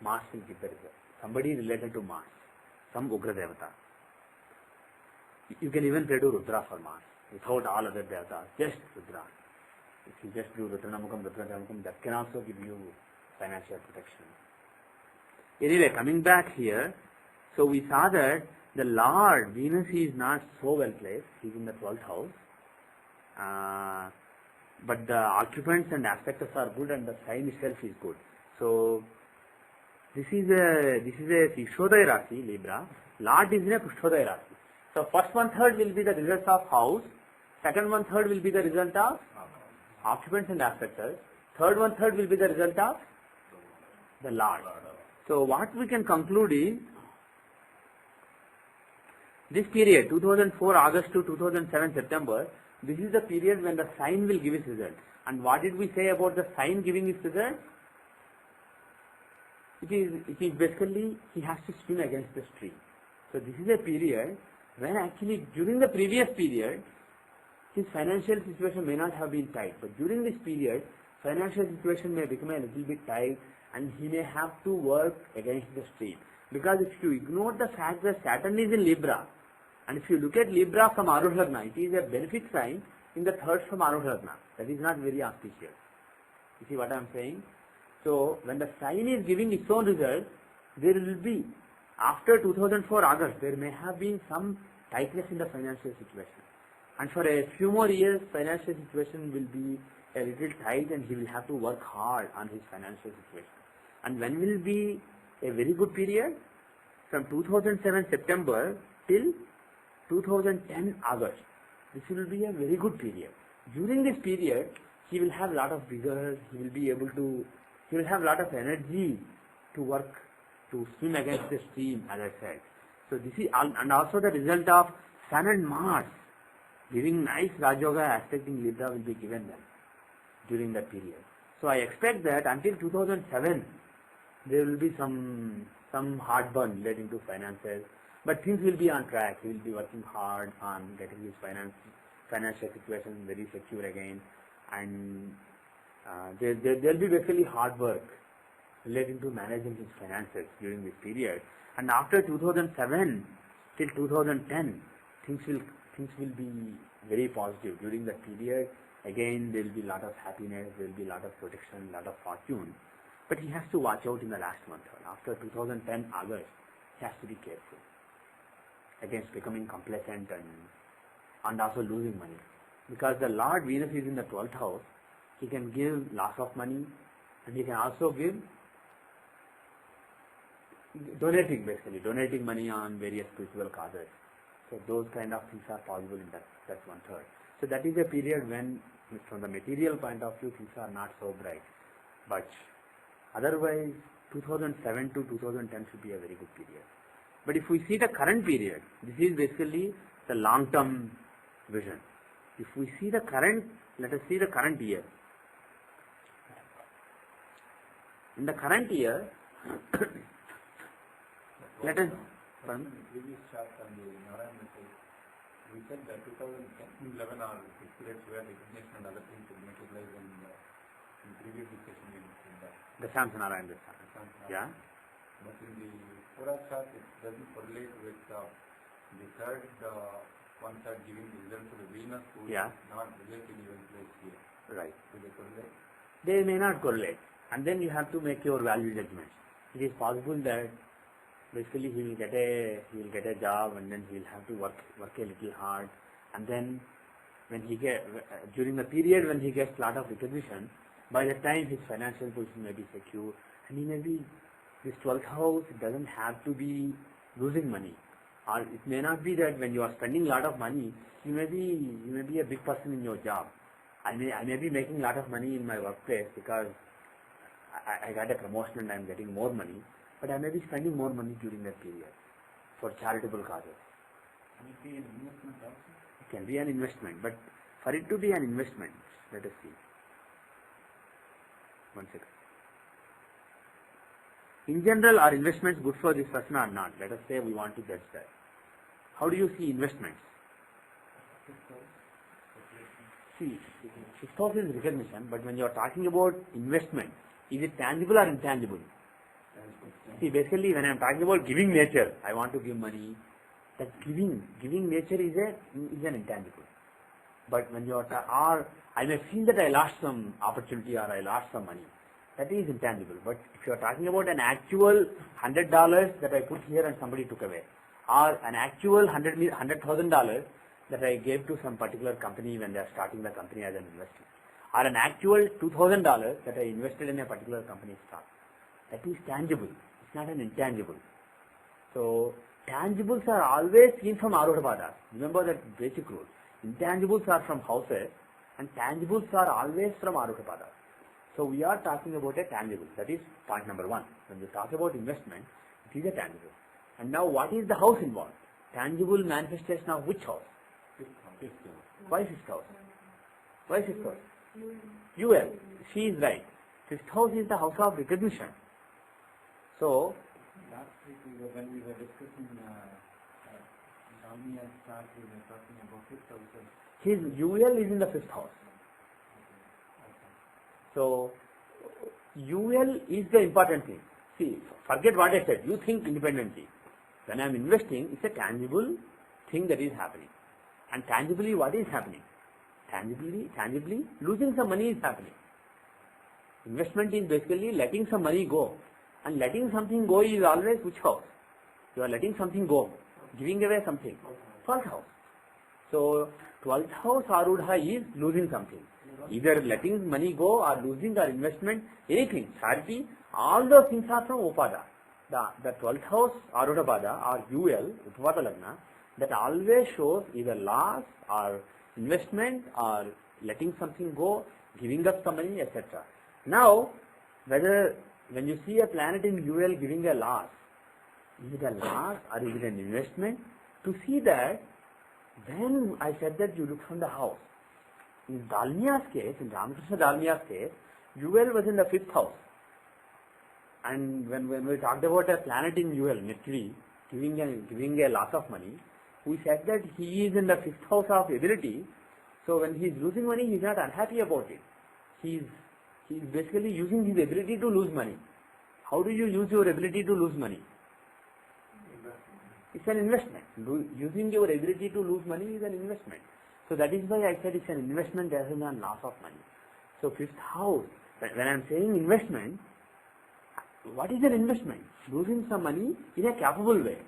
Mars will give the result. Somebody related to Mars, some Ugra Devata. You can even pray to Rudra for Mars, without all other Devatas, just Rudra. If you just do Rudranamukam, that can also give you financial protection. Anyway, coming back here, so we saw that the Lord, Venus, is not so well placed. He is in the 12th house. But the occupants and aspects are good and the sign itself is good. So, this is a Shishodaya Rasi, Libra. Lord is in a Pushodaya Rasi. So, first 1/3 will be the result of house. Second 1/3 will be the result of occupants and aspects. Third 1/3 will be the result of the Lord. So, what we can conclude is, this period, 2004 August to 2007 September, this is the period when the sign will give its result. And what did we say about the sign giving its result? It is basically, he has to swim against the stream. So this is a period when actually during the previous period, his financial situation may not have been tight. But during this period, financial situation may become a little bit tight and he may have to work against the stream. Because if you ignore the fact that Saturn is in Libra, and if you look at Libra from Aruh Lagna, it is a benefic sign in the third from Aruh Lagna. That is not very auspicious. You see what I am saying? So, when the sign is giving its own result, there will be, after 2004 August, there may have been some tightness in the financial situation. And for a few more years, financial situation will be a little tight and he will have to work hard on his financial situation. And when will be a very good period? From 2007 September till 2010 August. This will be a very good period. During this period, he will have a lot of vigor, he will have a lot of energy to work, to swim against the stream, as I said. So this is, and also the result of Sun and Mars giving nice Rajoga aspecting Libra will be given them during that period. So I expect that until 2007, there will be some heartburn relating to finances, but things will be on track. He will be working hard on getting his financial situation very secure again, and there will be basically hard work relating to managing his finances during this period. And after 2007 till 2010, things will be very positive. During that period, Again, there will be a lot of happiness, there will be a lot of protection, a lot of fortune. But he has to watch out in the last month. After 2010 August, he has to be careful against becoming complacent and also losing money. Because the Lord Venus is in the 12th house, he can give loss of money and he can also give donating money on various spiritual causes. So those kind of things are possible in that's 1/3. So that is a period when, from the material point of view, things are not so bright. But otherwise, 2007 to 2010 should be a very good period. But if we see the current period, this is basically the long-term vision. If we see the current, let us see the current year. In the current year, let us. In the previous chart on the Narayan message, we said that 2011 are periods where recognition and other things will materialize, and in previous discussion we said that. The Samson Narayan. Yeah. But in the Pura chart, it doesn't correlate with the third one chart giving the result for the Venus, who is not related even place here. Right. Do they correlate? They may not correlate. And then you have to make your value judgments. It is possible that basically he will get a job, and then he will have to work a little hard, and then when he during the period when he gets a lot of recognition, by the time his financial position may be secure, and he may be, this 12th house, it doesn't have to be losing money, or it may not be that when you are spending a lot of money, you may be a big person in your job. I may be making a lot of money in my workplace because I got a promotion and I am getting more money, but I may be spending more money during that period for charitable causes. Can it be an investment also? It can be an investment, but for it to be an investment, let us see. 1 second. In general, are investments good for this person or not? Let us say we want to judge that. How do you see investments? See, 6th house is recognition, but when you are talking about investment, is it tangible or intangible? See, basically when I am talking about giving nature, I want to give money, that giving nature is an intangible. But when you are, I may feel that I lost some opportunity or I lost some money, that is intangible. But if you are talking about an actual $100 that I put here and somebody took away, or an actual $100,000 that I gave to some particular company when they are starting the company as an investment, or an actual $2,000 that I invested in a particular company's stock, that is tangible. It's not an intangible. So tangibles are always seen from Arudha Padas. Remember that basic rule. Intangibles are from houses and tangibles are always from Arudha Padas. So we are talking about a tangible. That is point number 1. When we talk about investment, it is a tangible. And now what is the house involved? Tangible manifestation of which house? 5th house. Why 5th house? Why 5th house? UL. She is right. 5th house is the house of recognition. So, last week when we were discussing Dalmia's chart, we were talking about 5th house. His UL is in the 5th house. So, UL is the important thing. See, forget what I said. You think independently. When I am investing, it's a tangible thing that is happening. And tangibly, what is happening? Tangibly, losing some money is happening. Investment is basically letting some money go. And letting something go is always which house? You are letting something go, giving away something. 12th house. So, 12th house Arudha is losing something. Either letting money go or losing or investment, anything, charity, all those things are from Upada. The 12th house Arudha Pada or UL, Upada Lagna, that always shows either loss or investment or letting something go, giving up some money, etc. Now, when you see a planet in UL giving a loss, is it a loss or is it an investment? To see that, then I said that you look from the house. In Dalmia's case, in Ramakrishna Dalmia's case, UL was in the 5th house. And when we talked about a planet in UL, Mercury, giving a loss of money, we said that he is in the 5th house of ability. So when he is losing money, he is not unhappy about it. He is basically using his ability to lose money. How do you use your ability to lose money? It's an investment. Using your ability to lose money is an investment. So that is why I said it's an investment rather than loss of money. So fifth house, when I am saying investment, what is an investment? Losing some money in a capable way.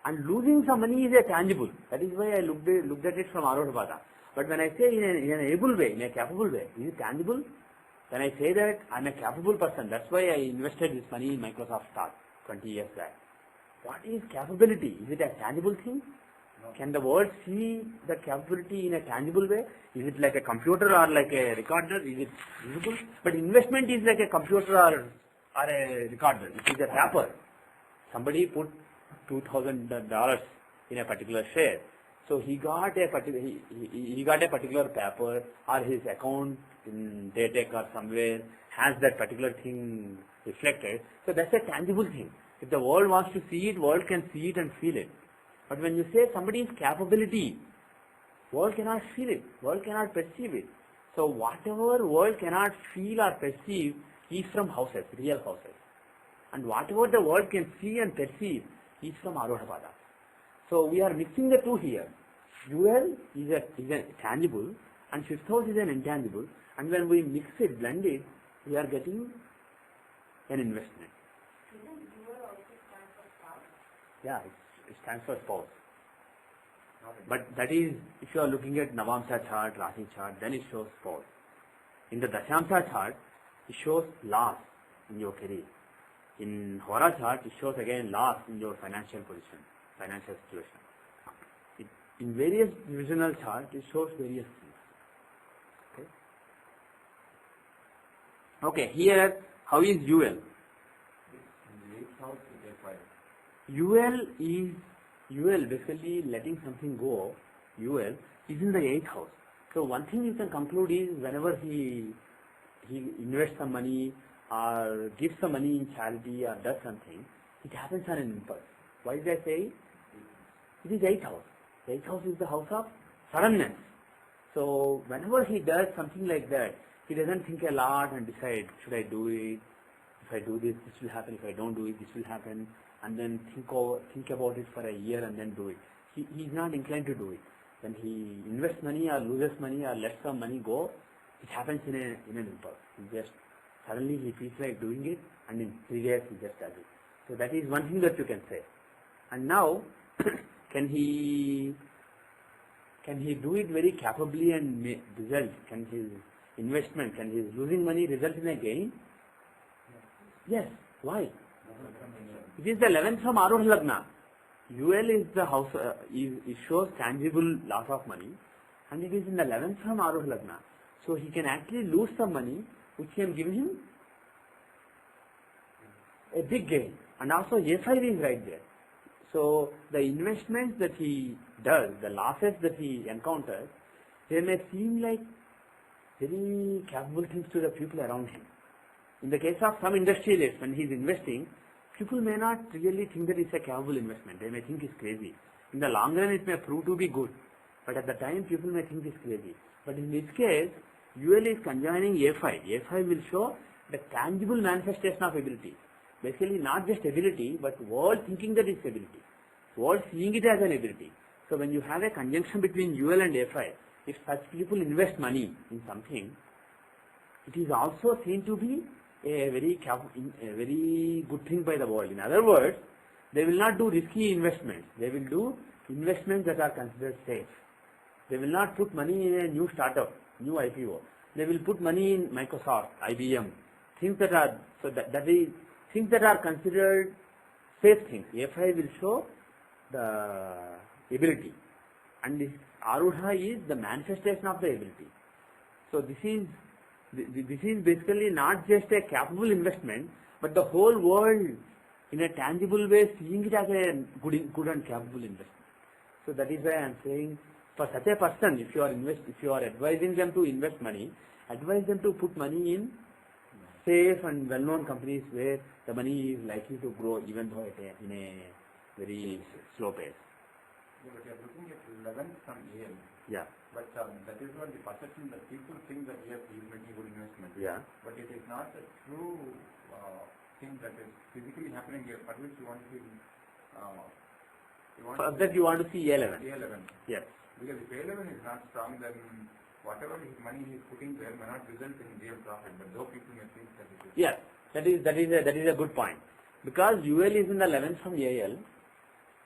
And losing some money is a tangible. That is why I looked at it from Arodhabhata. But when I say in an able way, in a capable way, is it tangible? When I say that I am a capable person, that's why I invested this money in Microsoft stock 20 years back. What is capability? Is it a tangible thing? No. Can the world see the capability in a tangible way? Is it like a computer or like a recorder? Is it visible? But investment is like a computer or a recorder. It is a paper. Somebody put $2,000 in a particular share. So he got a particular paper, or his account in Datec or somewhere has that particular thing reflected. So that's a tangible thing. If the world wants to see it, world can see it and feel it. But when you say somebody's capability, world cannot feel it, world cannot perceive it. So whatever world cannot feel or perceive is from houses, real houses. And whatever the world can see and perceive is from Arodhabhata. So we are mixing the two here. UL is a tangible and fifth house is an intangible, and when we mix it, blend it, we are getting an investment. Isn't dual also stand for spouse? Yeah, it stands for spouse. But that is, if you are looking at Navamsa chart, Rashi chart, then it shows spouse. In the Dashamsa chart, it shows loss in your career. In Hora chart, it shows again loss in your financial position, financial situation. In various divisional charts, it shows various things. Okay, here, how is UL? In the 8th house, you get 5. UL basically letting something go, UL is in the 8th house. So one thing you can conclude is whenever he invests some money or gives some money in charity or does something, it happens on an impulse. Why did I say? It is 8th house. The 8th house is the house of suddenness. So whenever he does something like that, he doesn't think a lot and decide, should I do it? If I do this, this will happen. If I don't do it, this will happen. And then think about it for a year and then do it. He is not inclined to do it. When he invests money or loses money or lets some money go, it happens in an impulse. Suddenly he feels like doing it, and in 3 days he just does it. So that is one thing that you can say. And now, can he do it very capably and result? Can his investment, can his losing money result in a gain? Yes. Why? It is the 11th from Arudha Lagna. UL is the house, it shows tangible loss of money, and it is in the 11th from Arudha Lagna. So he can actually lose some money, which can give him a big gain. And also A5 is right there. So the investments that he does, the losses that he encounters, they may seem like very capable things to the people around him. In the case of some industrialists, when he is investing, people may not really think that it's a capable investment. They may think it's crazy. In the long run, it may prove to be good. But at the time, people may think it's crazy. But in this case, UL is conjoining A5. A5 will show the tangible manifestation of ability. Basically, not just ability, but world thinking that it's ability. World seeing it as an ability. So when you have a conjunction between UL and A5, if such people invest money in something, it is also seen to be a very good thing by the world. In other words, they will not do risky investments. They will do investments that are considered safe. They will not put money in a new startup, new IPO. They will put money in Microsoft, IBM, things that are things that are considered safe things. A5 will show the ability, and this Arudha is the manifestation of the ability. So this is basically not just a capable investment, but the whole world in a tangible way seeing it as a good and capable investment. So that is why I am saying, for such a person, if you are advising them to invest money, advise them to put money in safe and well-known companies where the money is likely to grow, even though in a very slow pace. Yeah, but you are looking at 11th from AL. Yeah. But that is what the perception that people think that yes, he is making good investment. Yeah. But it is not a true thing that is physically happening here, for which you want to For that you want to see A11. A11. Yes. Because if 11 is not strong, then whatever his money he is putting there may not result in real profit, but though people may think that it is. Yes, that is a good point. Because UL is in the 11th from AL,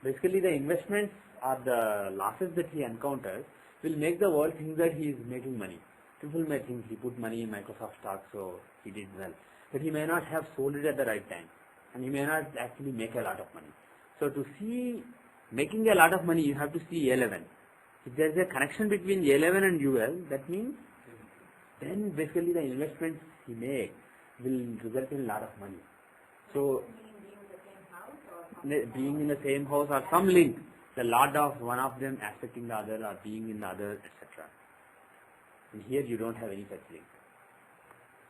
basically the investments or the losses that he encounters will make the world think that he is making money. People may think he put money in Microsoft stock, so he did well. But he may not have sold it at the right time, and he may not actually make a lot of money. So to see making a lot of money, you have to see A11. If there is a connection between A11 and UL, that means then basically the investments he makes will result in a lot of money. So being in the same house or some link, the lot of one of them affecting the other or being in the other, etc. And here you don't have any such link.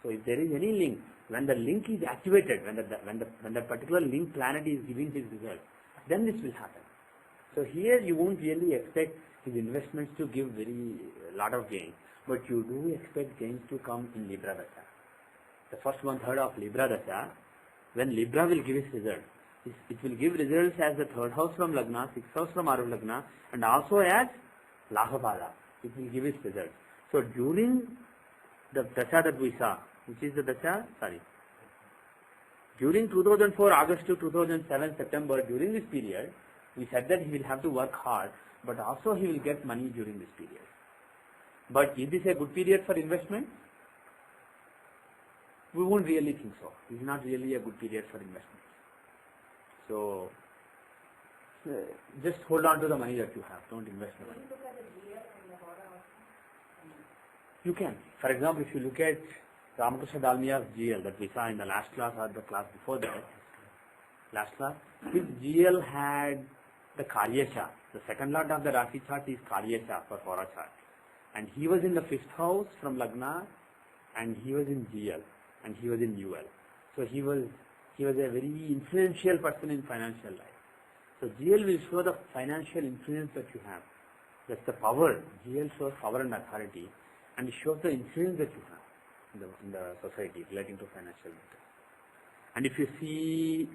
So if there is any link, when the link is activated, when the particular link planet is giving his result, then this will happen. So here you won't really expect his investments to give very lot of gain, but you do expect gains to come in Libra Dasha. The first 1/3 of Libra Dasha, when Libra will give its result, it will give results as the 3rd house from Lagna, 6th house from Aruh Lagna, and also as Lahapada. It will give its result. So during the Dasha that we saw, which is the Dasha, during 2004 August to 2007 September, during this period, we said that he will have to work hard, but also he will get money during this period. But is this a good period for investment? We won't really think so. This is not really a good period for investment. So, just hold on to the money that you have. Don't invest the money. You can. For example, if you look at Ramakrishna Dalmia's GL that we saw in the last class or the class before that, his GL had the Karyasha. The second lot of the Rashi chart is Karyasha for Hora chart. And he was in the 5th house from Lagna, and he was in GL, and he was in UL. So he was a very influential person in financial life. So GL will show the financial influence that you have. That's the power. GL shows power and authority, and it shows the influence that you have in the society relating to financial matters. And if you see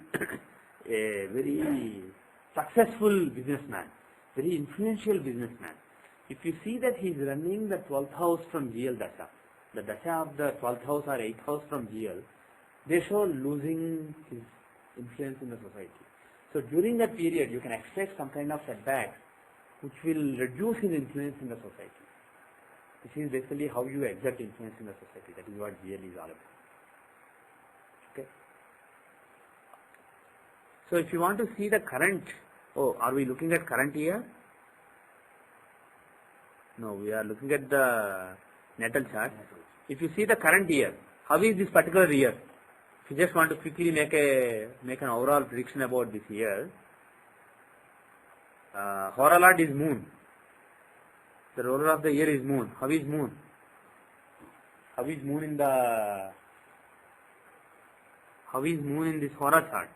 a very successful businessman, very influential businessman, if you see that he is running the 12th house from GL Dasha, the Dasha of the 12th house or 8th house from GL, they show losing his influence in the society. So during that period, you can expect some kind of setbacks which will reduce his influence in the society. This is basically how you exert influence in the society. That is what GL is all about. Okay. So if you want to see the current, are we looking at current year? No, we are looking at the natal chart. If you see the current year, how is this particular year? If you just want to quickly make an overall prediction about this year, Hora Lord is Moon. The ruler of the year is Moon. How is Moon? How is Moon in this Hora chart?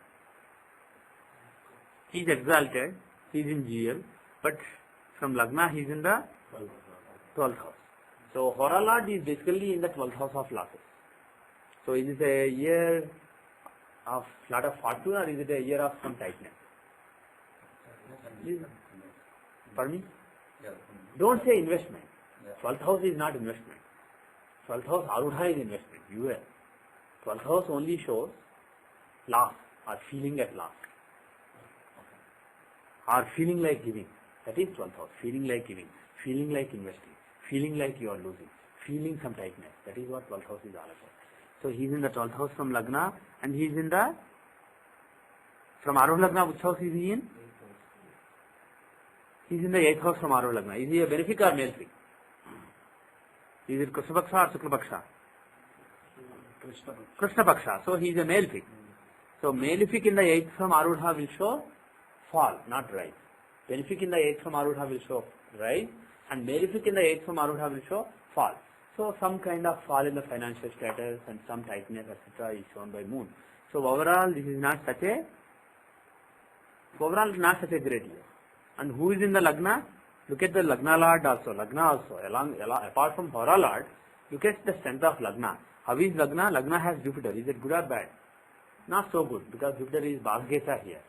He is exalted. He is in GL, but from Lagna he is in the 12th house. So Hora Lord is basically in the 12th house of losses. So is it a year of lot of fortune, or is it a year of some tightness? Pardon me? Don't say investment. 12th house is not investment. 12th house Arudha is investment. UL. 12th house only shows loss or feeling at loss. Or feeling like giving. That is 12th house. Feeling like giving. Feeling like investing. Feeling like you are losing. Feeling some tightness. That is what 12th house is all about. So he is in the 12th house from Lagna, and he is in the, from Aruh Lagna, which house is he in? He is in the 8th house from Aruh Lagna. Is he a benefic or malefic? Is it Krishna Paksha or Shukla Paksha? Krishna Paksha. So he is a malefic. So malefic in the 8th from Arudha will show fall, not rise. Benefic in the 8th from Arudha will show rise, and malefic in the 8th from Arudha will show fall. So some kind of fall in the financial status and some tightness, etc. is shown by Moon. So overall, this is not such a great year. And who is in the Lagna? Look at the Lagna Lord also. Lagna also. Apart from Hora Lord, look at the strength of Lagna. How is Lagna? Lagna has Jupiter. Is it good or bad? Not so good, because Jupiter is Bhaggesha here.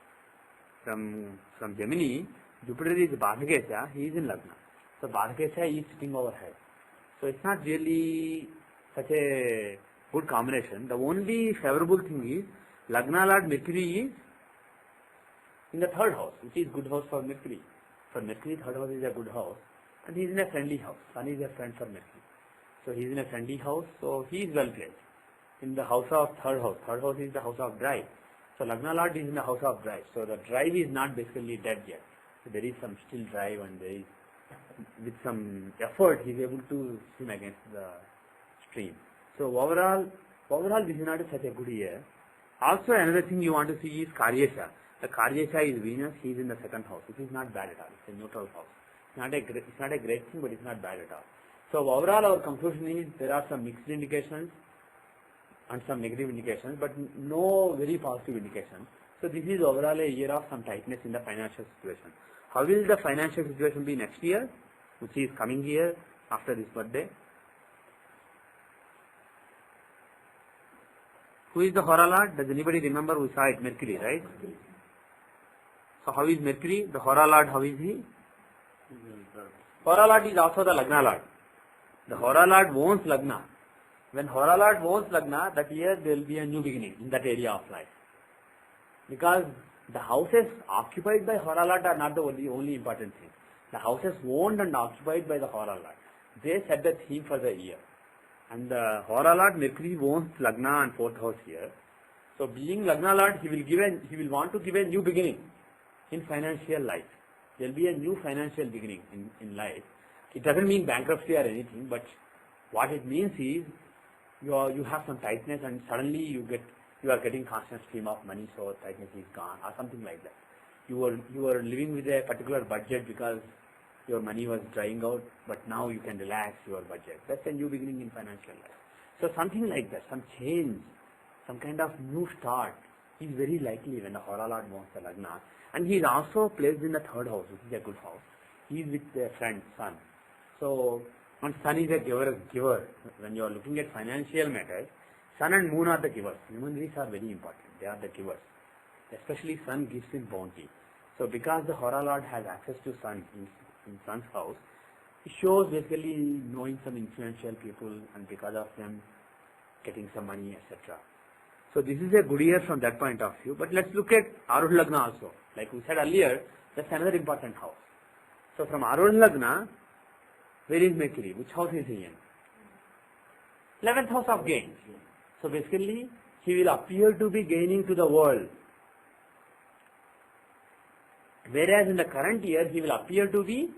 From Gemini, Jupiter is Bhaggesha. He is in Lagna. So Bhadakesha is sitting overhead. So it's not really such a good combination. The only favorable thing is Lagna Lord Mercury is in the third house, which is good house for Mercury. For Mercury, third house is a good house, and he is in a friendly house. Sun is a friend for Mercury. So he is in a friendly house, so he is well placed. In the house of third house is the house of drive. So Lagna Lord is in the house of drive. So the drive is not basically dead yet. So there is some still drive, and there is, with some effort, he is able to swim against the stream. So overall this is not such a good year. Also another thing you want to see is Karyesha. The Karyesha is Venus, he is in the second house, which is not bad at all. It's a neutral house. It's not a great thing, but it's not bad at all. So overall our conclusion is there are some mixed indications and some negative indications, but no very positive indications. So this is overall a year of some tightness in the financial situation. How will the financial situation be next year, which is coming year after this birthday? Who is the Hora Lord? Does anybody remember? We saw it, Mercury, right? So how is Mercury? The Hora Lord, how is he? Hora Lord is also the Lagna Lord. The Hora Lord owns Lagna. When Hora Lord owns Lagna, that year there will be a new beginning in that area of life. Because the houses occupied by Hora Lord are not the only important thing. The houses owned and occupied by the Hora Lord, they set the theme for the year. And the Hora Lord Mercury owns Lagna and fourth house here. So being Lagna Lord, he will want to give a new beginning in financial life. There will be a new financial beginning in life. It doesn't mean bankruptcy or anything, but what it means is you have some tightness and suddenly you are getting constant stream of money, so tightness is gone or something like that. You were living with a particular budget because your money was drying out, but now you can relax your budget. That's a new beginning in financial life. So something like that, some change, some kind of new start is very likely when the Hora Lord wants the Lagna. And he is also placed in the third house, which is a good house. He is with a friend, Sun. So, and Sun is a giver. When you are looking at financial matters, Sun and Moon are the givers. Human beings are very important. They are the givers. Especially Sun gives in bounty. So because the Hora Lord has access to Sun in Sun's house, it shows basically knowing some influential people and because of them getting some money, etc. So this is a good year from that point of view. But let's look at Arudha Lagna also. Like we said earlier, that's another important house. So from Arudha Lagna, where is Mercury? Which house is he in? 11th house of gain. So basically, he will appear to be gaining to the world. Whereas in the current year, he will appear to be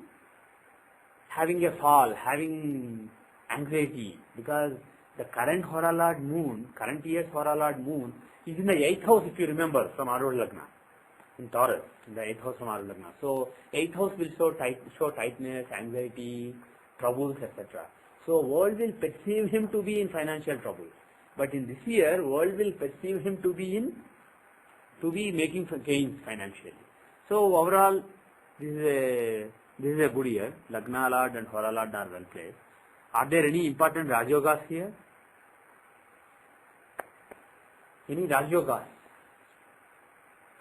having a fall, having anxiety, because the current Hora Lord Moon, current year's Hora Lord Moon, is in the 8th house, if you remember, from Arudha Lagna, in Taurus, in the 8th house from Arudha Lagna. So 8th house will show tightness, anxiety, troubles, etc. So world will perceive him to be in financial trouble. But in this year, world will perceive him to be making gains financially. So overall, this is a good year. Lagna Lord and Hora Lord are well placed. Are there any important Rajyogas here? Any Rajyogas?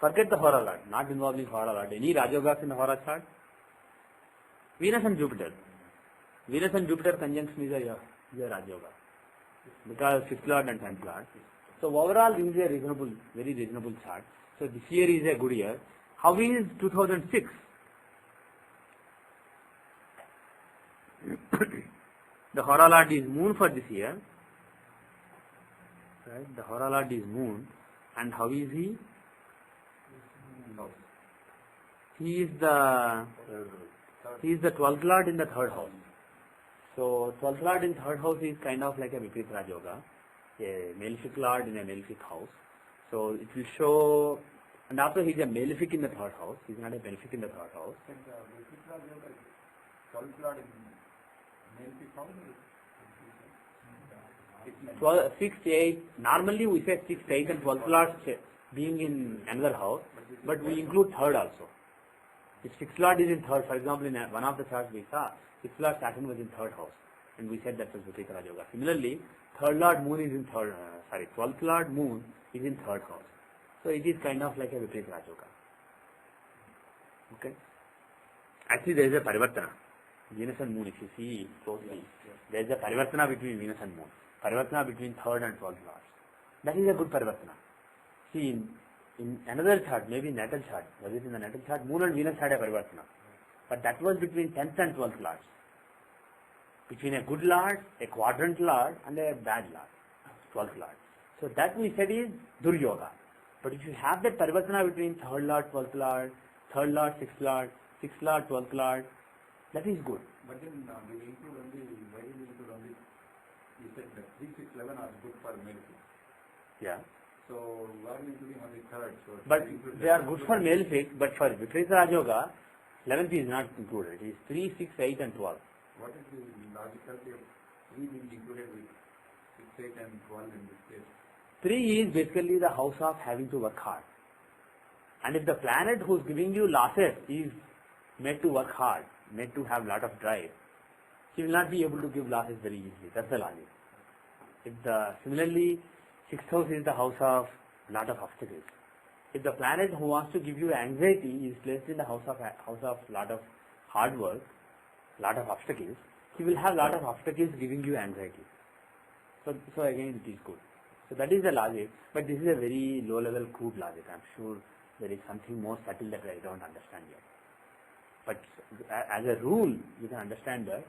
Forget the Hora Lord, not involving Hora Lord. Any Rajyogas in the Hora chart? Venus and Jupiter. Venus and Jupiter conjunction is a Rajyoga. Because 5th Lord and 10th Lord. So overall, this is a very reasonable chart. So this year is a good year. How is 2006? The Hora Lord is Moon for this year. Right? The Hora Lord is Moon. And how is he? He is the 12th Lord in the third house. So 12th Lord in third house is kind of like a Viparit Raj Yoga, a malefic Lord in a malefic house. So it will show, and also he is a malefic in the third house. He is not a benefic in the third house. 12th Lord is malefic house? 6th, 8th, normally we say 6th, 8th and 12th Lord being in another house, but we include third also. If 6th Lord is in third, for example, in one of the charts we saw, 6th Lord Saturn was in third house, and we said that was Viparit Raj Yoga. Similarly, 3rd Lord Moon is in 12th Lord Moon is in third house. So it is kind of like a Viparit Raj Yoga. Okay? Actually, there is a Parivartana. Venus and Moon, if you see closely, there is a parivartana between Venus and Moon. Parivartana between 3rd and 12th lords. That is a good parivartana. See, in another chart, maybe natal chart, was it in the natal chart, Moon and Venus had a parivartana. But that was between 10th and 12th lords. Between a good lord, a quadrant lord, and a bad lord, 12th lord. So that we said is Duryoga. But if you have that parivartana between 3rd lord, 12th lord, 3rd lord, 6th lord, 6th lord, 12th lord, that is good. But then we include only, why do we include only, you said that 3, 6, 11 are good for male. Yeah. So why are we including only 3rd? So But they are good for male fix, but for Viparita Rajoga, 11th is not included. It is 3, 6, 8 and 12. What is the logicality of 3 being included with 6, 8 and 12 in this case? 3 is basically the house of having to work hard. And if the planet who is giving you losses is made to work hard, made to have lot of drive, he will not be able to give losses very easily. That's the logic. Similarly, 6th house is the house of lot of obstacles. If the planet who wants to give you anxiety is placed in the house of lot of hard work, lot of obstacles, he will have lot of obstacles giving you anxiety. So again it is good. So that is the logic, but this is a very low level crude logic. I am sure there is something more subtle that I don't understand yet. But as a rule, you can understand that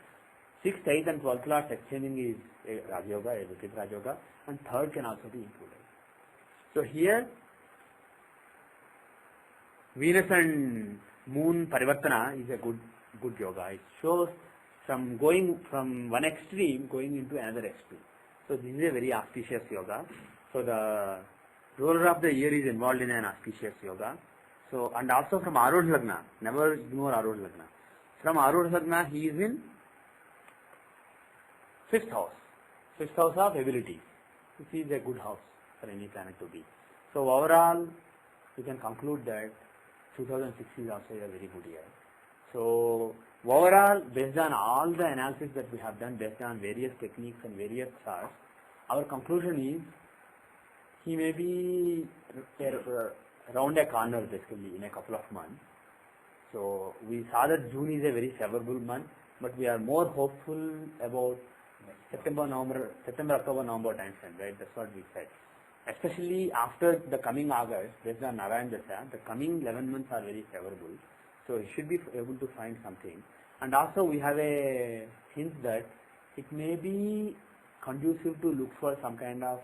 6th, 8th and 12th lords exchanging is a Rajayoga, a Viparita Rajayoga, and 3rd can also be included. So here, Venus and Moon Parivartana is a good yoga. It shows going from one extreme going into another extreme. So this is a very auspicious yoga. So the ruler of the year is involved in an auspicious yoga. So, and also from Arudha Lagna, never ignore Arudha Lagna. From Arudha Lagna, he is in 5th house. 5th house of ability. This is a good house for any planet to be. So overall, you can conclude that 2006 is also a very good year. So overall, based on all the analysis that we have done, based on various techniques and various charts, our conclusion is he may be around a corner basically in a couple of months. So we saw that June is a very favorable month, but we are more hopeful about September, October, November time frame, right? That's what we said. Especially after the coming August, based on Narayan Dasha, the coming 11 months are very favorable. So he should be able to find something. And also we have a hint that it may be conducive to look for some kind of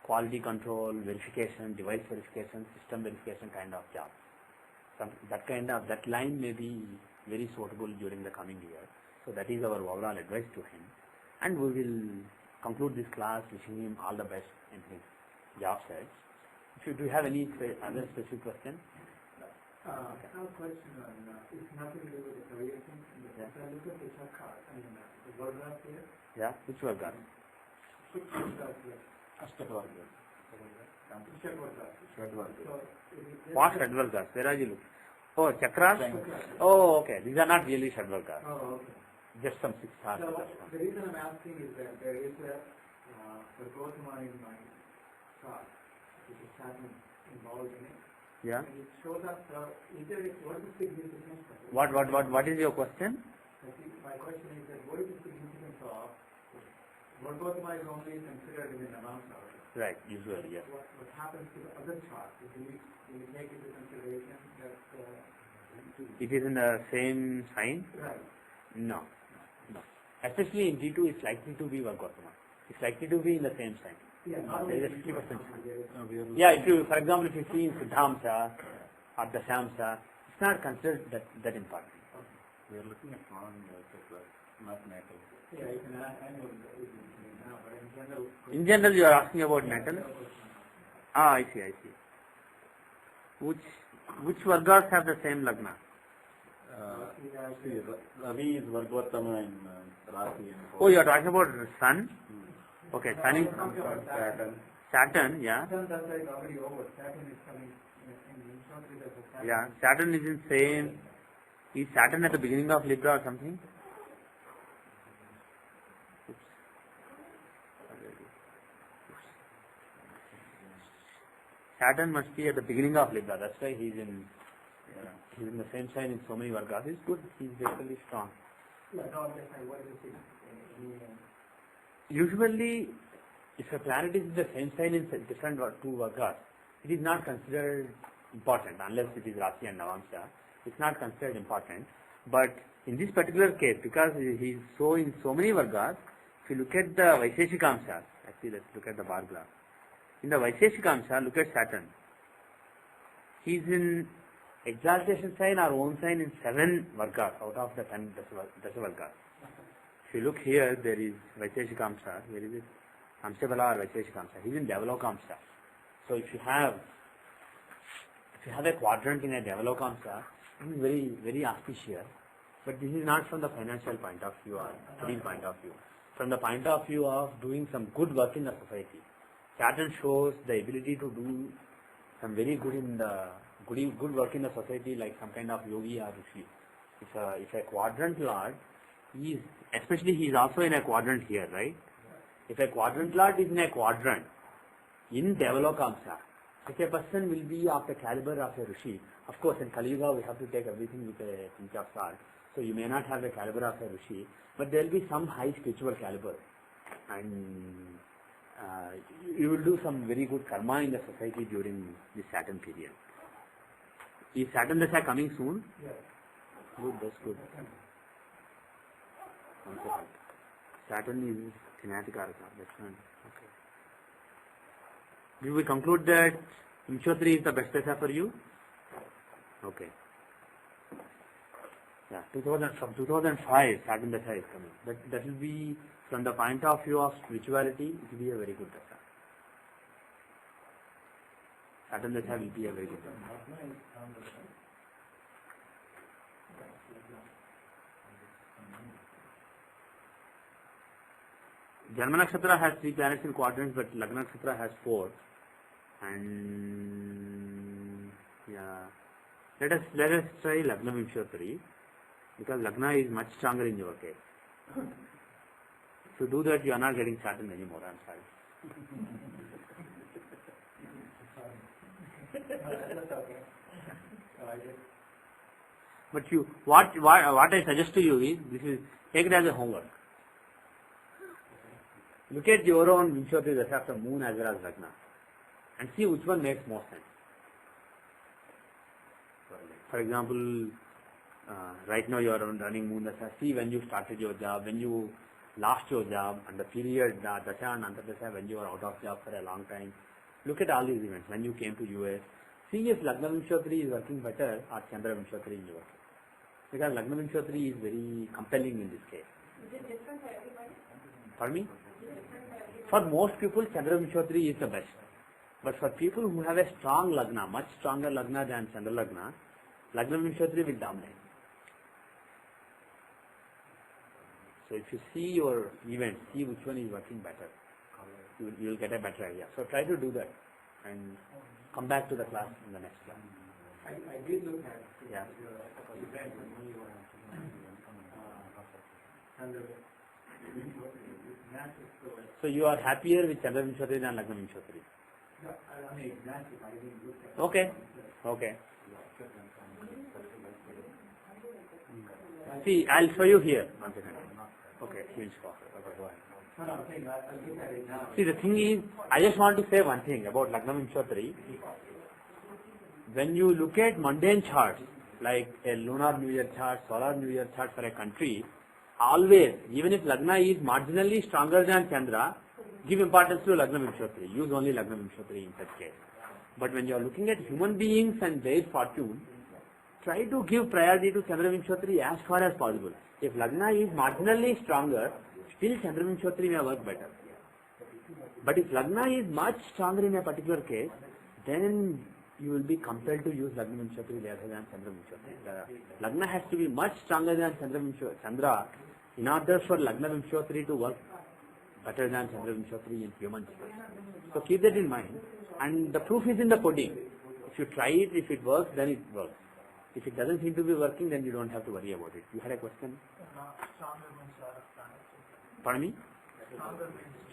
quality control, verification, device verification, system verification kind of job. That line may be very suitable during the coming year. So that is our overall advice to him. And we will conclude this class wishing him all the best in his job search. Do you have any other specific question? I have a question on, it's nothing to do with the career thing. Yeah. If I look at the chart card, the word graph here, Yeah, which was that? which word graph here? Ashtavarga. Check word graph. So, What Shadvargas? Where are you looking? Oh, Chakras? Oh, okay. These are not really Shadvargas. Oh, okay. Just some 6 stars. So, the reason I'm asking is that there is a, the growth in my chart, which is Saturn involved in it. Yeah. And it shows up, is there, what is the significance of it? What is your question? My question is that what is the significance of Vargotama is only considered in an amount of Right, usually, yes. what happens to the other charts? Do you take into consideration that It is in the same sign? right? No. Especially in D2, it's likely to be Vargotama. It's likely to be in the same sign. Yeah, not There is a only 50% chance. chance. Yeah, for example, if you see in Siddhamsa or Dashamsa, it's not considered that important. We are looking at non-secular, not natal. Yeah, you can I know now, but in general. In general, you are asking about natal? I see. Which Vargas have the same Lagna? Ravi is Vargotama in Rasi. Oh, you are talking about Sun? Okay, Sun is Saturn, yeah. Saturn is already over. Saturn is coming in shortly. There's a Saturn. Yeah, Saturn is in same. Is Saturn at the beginning of Libra or something? Saturn must be at the beginning of Libra. That's why he's in the same sign in so many Vargas. He's good. He's basically strong. Yeah, no, I'm just saying, what is it? Usually, if a planet is in the same sign in different two Vargas, it is not considered important unless it is Rasi and Navamsha. It's not considered important. But in this particular case, because he is so in so many Vargas, if you look at the Vaisheshikamsha, actually let's look at the bar graph. In the Vaisheshikamsha, look at Saturn. He is in exaltation sign or own sign in 7 Vargas out of the 10 Dasha Vargas. If you look here, there is Vaisheshikamsha. Where is it? Amshabala or Vaisheshikamsha. He is in Devalokamsha. So if you have a quadrant in a Devalokamsha, it is very, very auspicious. But this is not from the financial point of view or study point of view. From the point of view of doing some good work in the society. Saturn shows the ability to do some very good in the good work in the society, like some kind of yogi or rishi. If a quadrant lord, he is also in a quadrant here, right? If a quadrant lord is in a quadrant in Devalokamsha, such a person will be of the caliber of a rishi. Of course, in Kali Yuga we have to take everything with a pinch of salt. So you may not have the caliber of a rishi, but there will be some high spiritual caliber, and you will do some very good karma in the society during this Saturn period. Is Saturn Dasha coming soon? Yes. Good, that's good. Saturn is Thinatika-Karaka, that's fine. Okay. Will we conclude that Vimshottari is the best Dasha for you? Okay. Yeah, from 2005, Saturn Dasha is coming. That will be, from the point of view of spirituality, it will be a very good Dasha. Saturn Dasha will be a very good Dasha. Janma Nakshatra has 3 planets in quadrants, but Lagna Nakshatra has 4. And yeah, let us try Lagna Vimshottari, because Lagna is much stronger in your case. To do that, you are not getting Saturn anymore. I'm sorry. But what I suggest to you is, take it as a homework. Look at your own Vimshottari Dasha after Moon as well as Lagna, and see which one makes more sense. For example, right now you are running Moon Dasha. See when you started your job, when you lost your job, and the period Dasha and Antardasha when you were out of job for a long time. Look at all these events. When you came to US, see if Lagna Vimshottari is working better or Chandra Vimshottari in your case. Because Lagna Vimshottari is very compelling in this case. Is it different for everybody? Pardon me? Is it different for everybody? For most people, Chandra Vimshottari is the best. But for people who have a strong Lagna, much stronger Lagna than Chandra Lagna, Lagna Vimshottari will dominate. So if you see your event, see which one is working better. You will get a better idea. So try to do that and come back to the class in the next class. I did look at Yeah. the event when you were under the massive story. So you are happier with Chandra Vimshottari than Lagna Vimshottari? I mean, massive, I didn't look at Okay. Okay. See, I'll show you here. One second. Okay, we'll show. Okay, go ahead. No, I'm saying I'll look at it now. See, the thing is, I just want to say one thing about Lagna Vimshottari. When you look at mundane charts, like a lunar New Year chart, solar New Year chart for a country, always, even if Lagna is marginally stronger than Chandra, give importance to Lagna Vimshottari. Use only Lagna Vimshottari in such case. But when you are looking at human beings and their fortune, try to give priority to Chandra Vimshottari as far as possible. If Lagna is marginally stronger, still Chandra Vimshottari may work better. But if Lagna is much stronger in a particular case, then you will be compelled to use Lagna Vimshottari rather than Chandra Vimshottari. Lagna has to be much stronger than Chandra in order for Lagna Vimshottari to work better than Chandra Vimshottari in humans. So keep that in mind. And the proof is in the pudding. If you try it, if it works, then it works. If it doesn't seem to be working, then you don't have to worry about it. You had a question? Pardon me?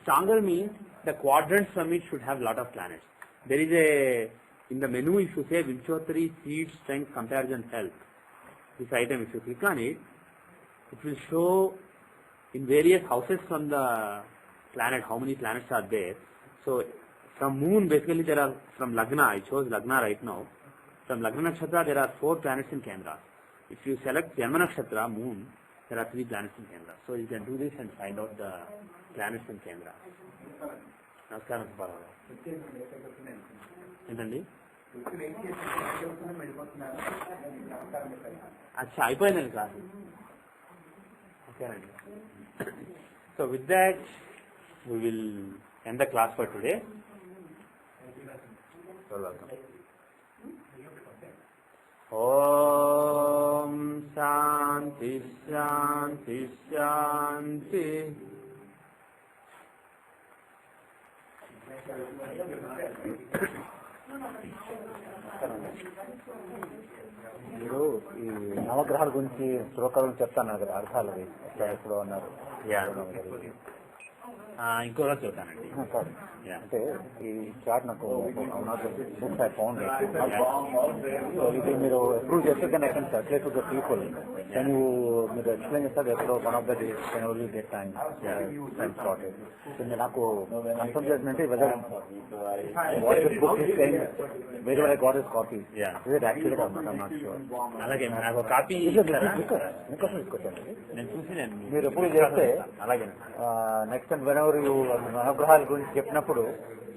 Stronger means the quadrants from it should have lot of planets. There is in the menu, if you say Vimshottari, seed, strength, comparison, health, this item, if you click on it, it will show in various houses from the planet how many planets are there. So from moon basically there are, from Lagna, I chose Lagna right now. From Lagna Nakshatra there are 4 planets in Kendra. If you select Janma Nakshatra, moon, there are 3 planets in Kendra. So you can do this and find out the planets in Kendra. నమస్కారం ఏంటండి అచ్చా అయిపోయిందండి class ఓకేనండి so with that we will end the class for today. Om Shanti Shanti Shanti. మీరు ఈ నవగ్రహాల గురించి శ్లోకాలు చెప్తాను కదా అర్థాలు ఎప్పుడు అన్నారు ఇంకో రోజు చెప్తానండి అంటే ఈ చార్ట్ నాకు బుక్స్ ఐ ఫౌండ్ ఇది మీరు అప్రూవ్ చేస్తే కానీ I can circulate to the people కానీ మీరు ఎక్స్ప్లెయిన్ చేస్తారు ఎప్పుడో one of the days can only get time slotted నాకు కన్ఫర్మ్ చేసినట్టే whether book is saying where I got his copy is actually I'm not sure అలాగే నాకు copy మీకోసం తీసుకొచ్చాను నేను చూసి మీరు ఎప్పుడు చేస్తే అలాగే next time when ever you నవగ్రహాల గురించి చెప్పినప్పుడు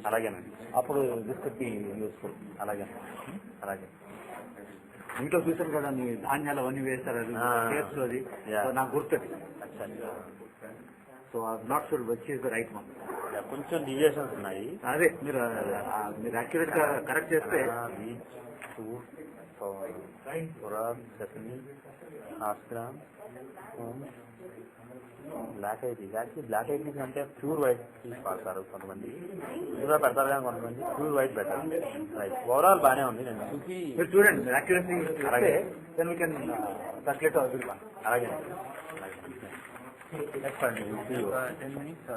అలాగేనండి అప్పుడు దిస్ కుడ్ బి యూస్ఫుల్. అలాగే అలాగే ఇంట్లో చూసాను కదా మీ ధాన్యాలు అవన్నీ వేస్తారు అది అది నాకు గుర్తుంది. So I not sure which is the right one. కొంచెం డివియేషన్స్ ఉన్నాయి. అదే మీరు యాక్యురేట్ గా కరెక్ట్ చేస్తే black it actually black its అంటే ప్యూర్ వైట్ తీసి పాడతారు కొంతమంది, ప్యూర్గా పెడతారు కానీ కొంతమంది pure white better. Right overall బాగానే ఉంది. నేను చూసి మీరు చూడండి యాక్యురసీ అలాగే then we can circulate our. అలాగే నెక్స్ట్ అండి 10 minutes.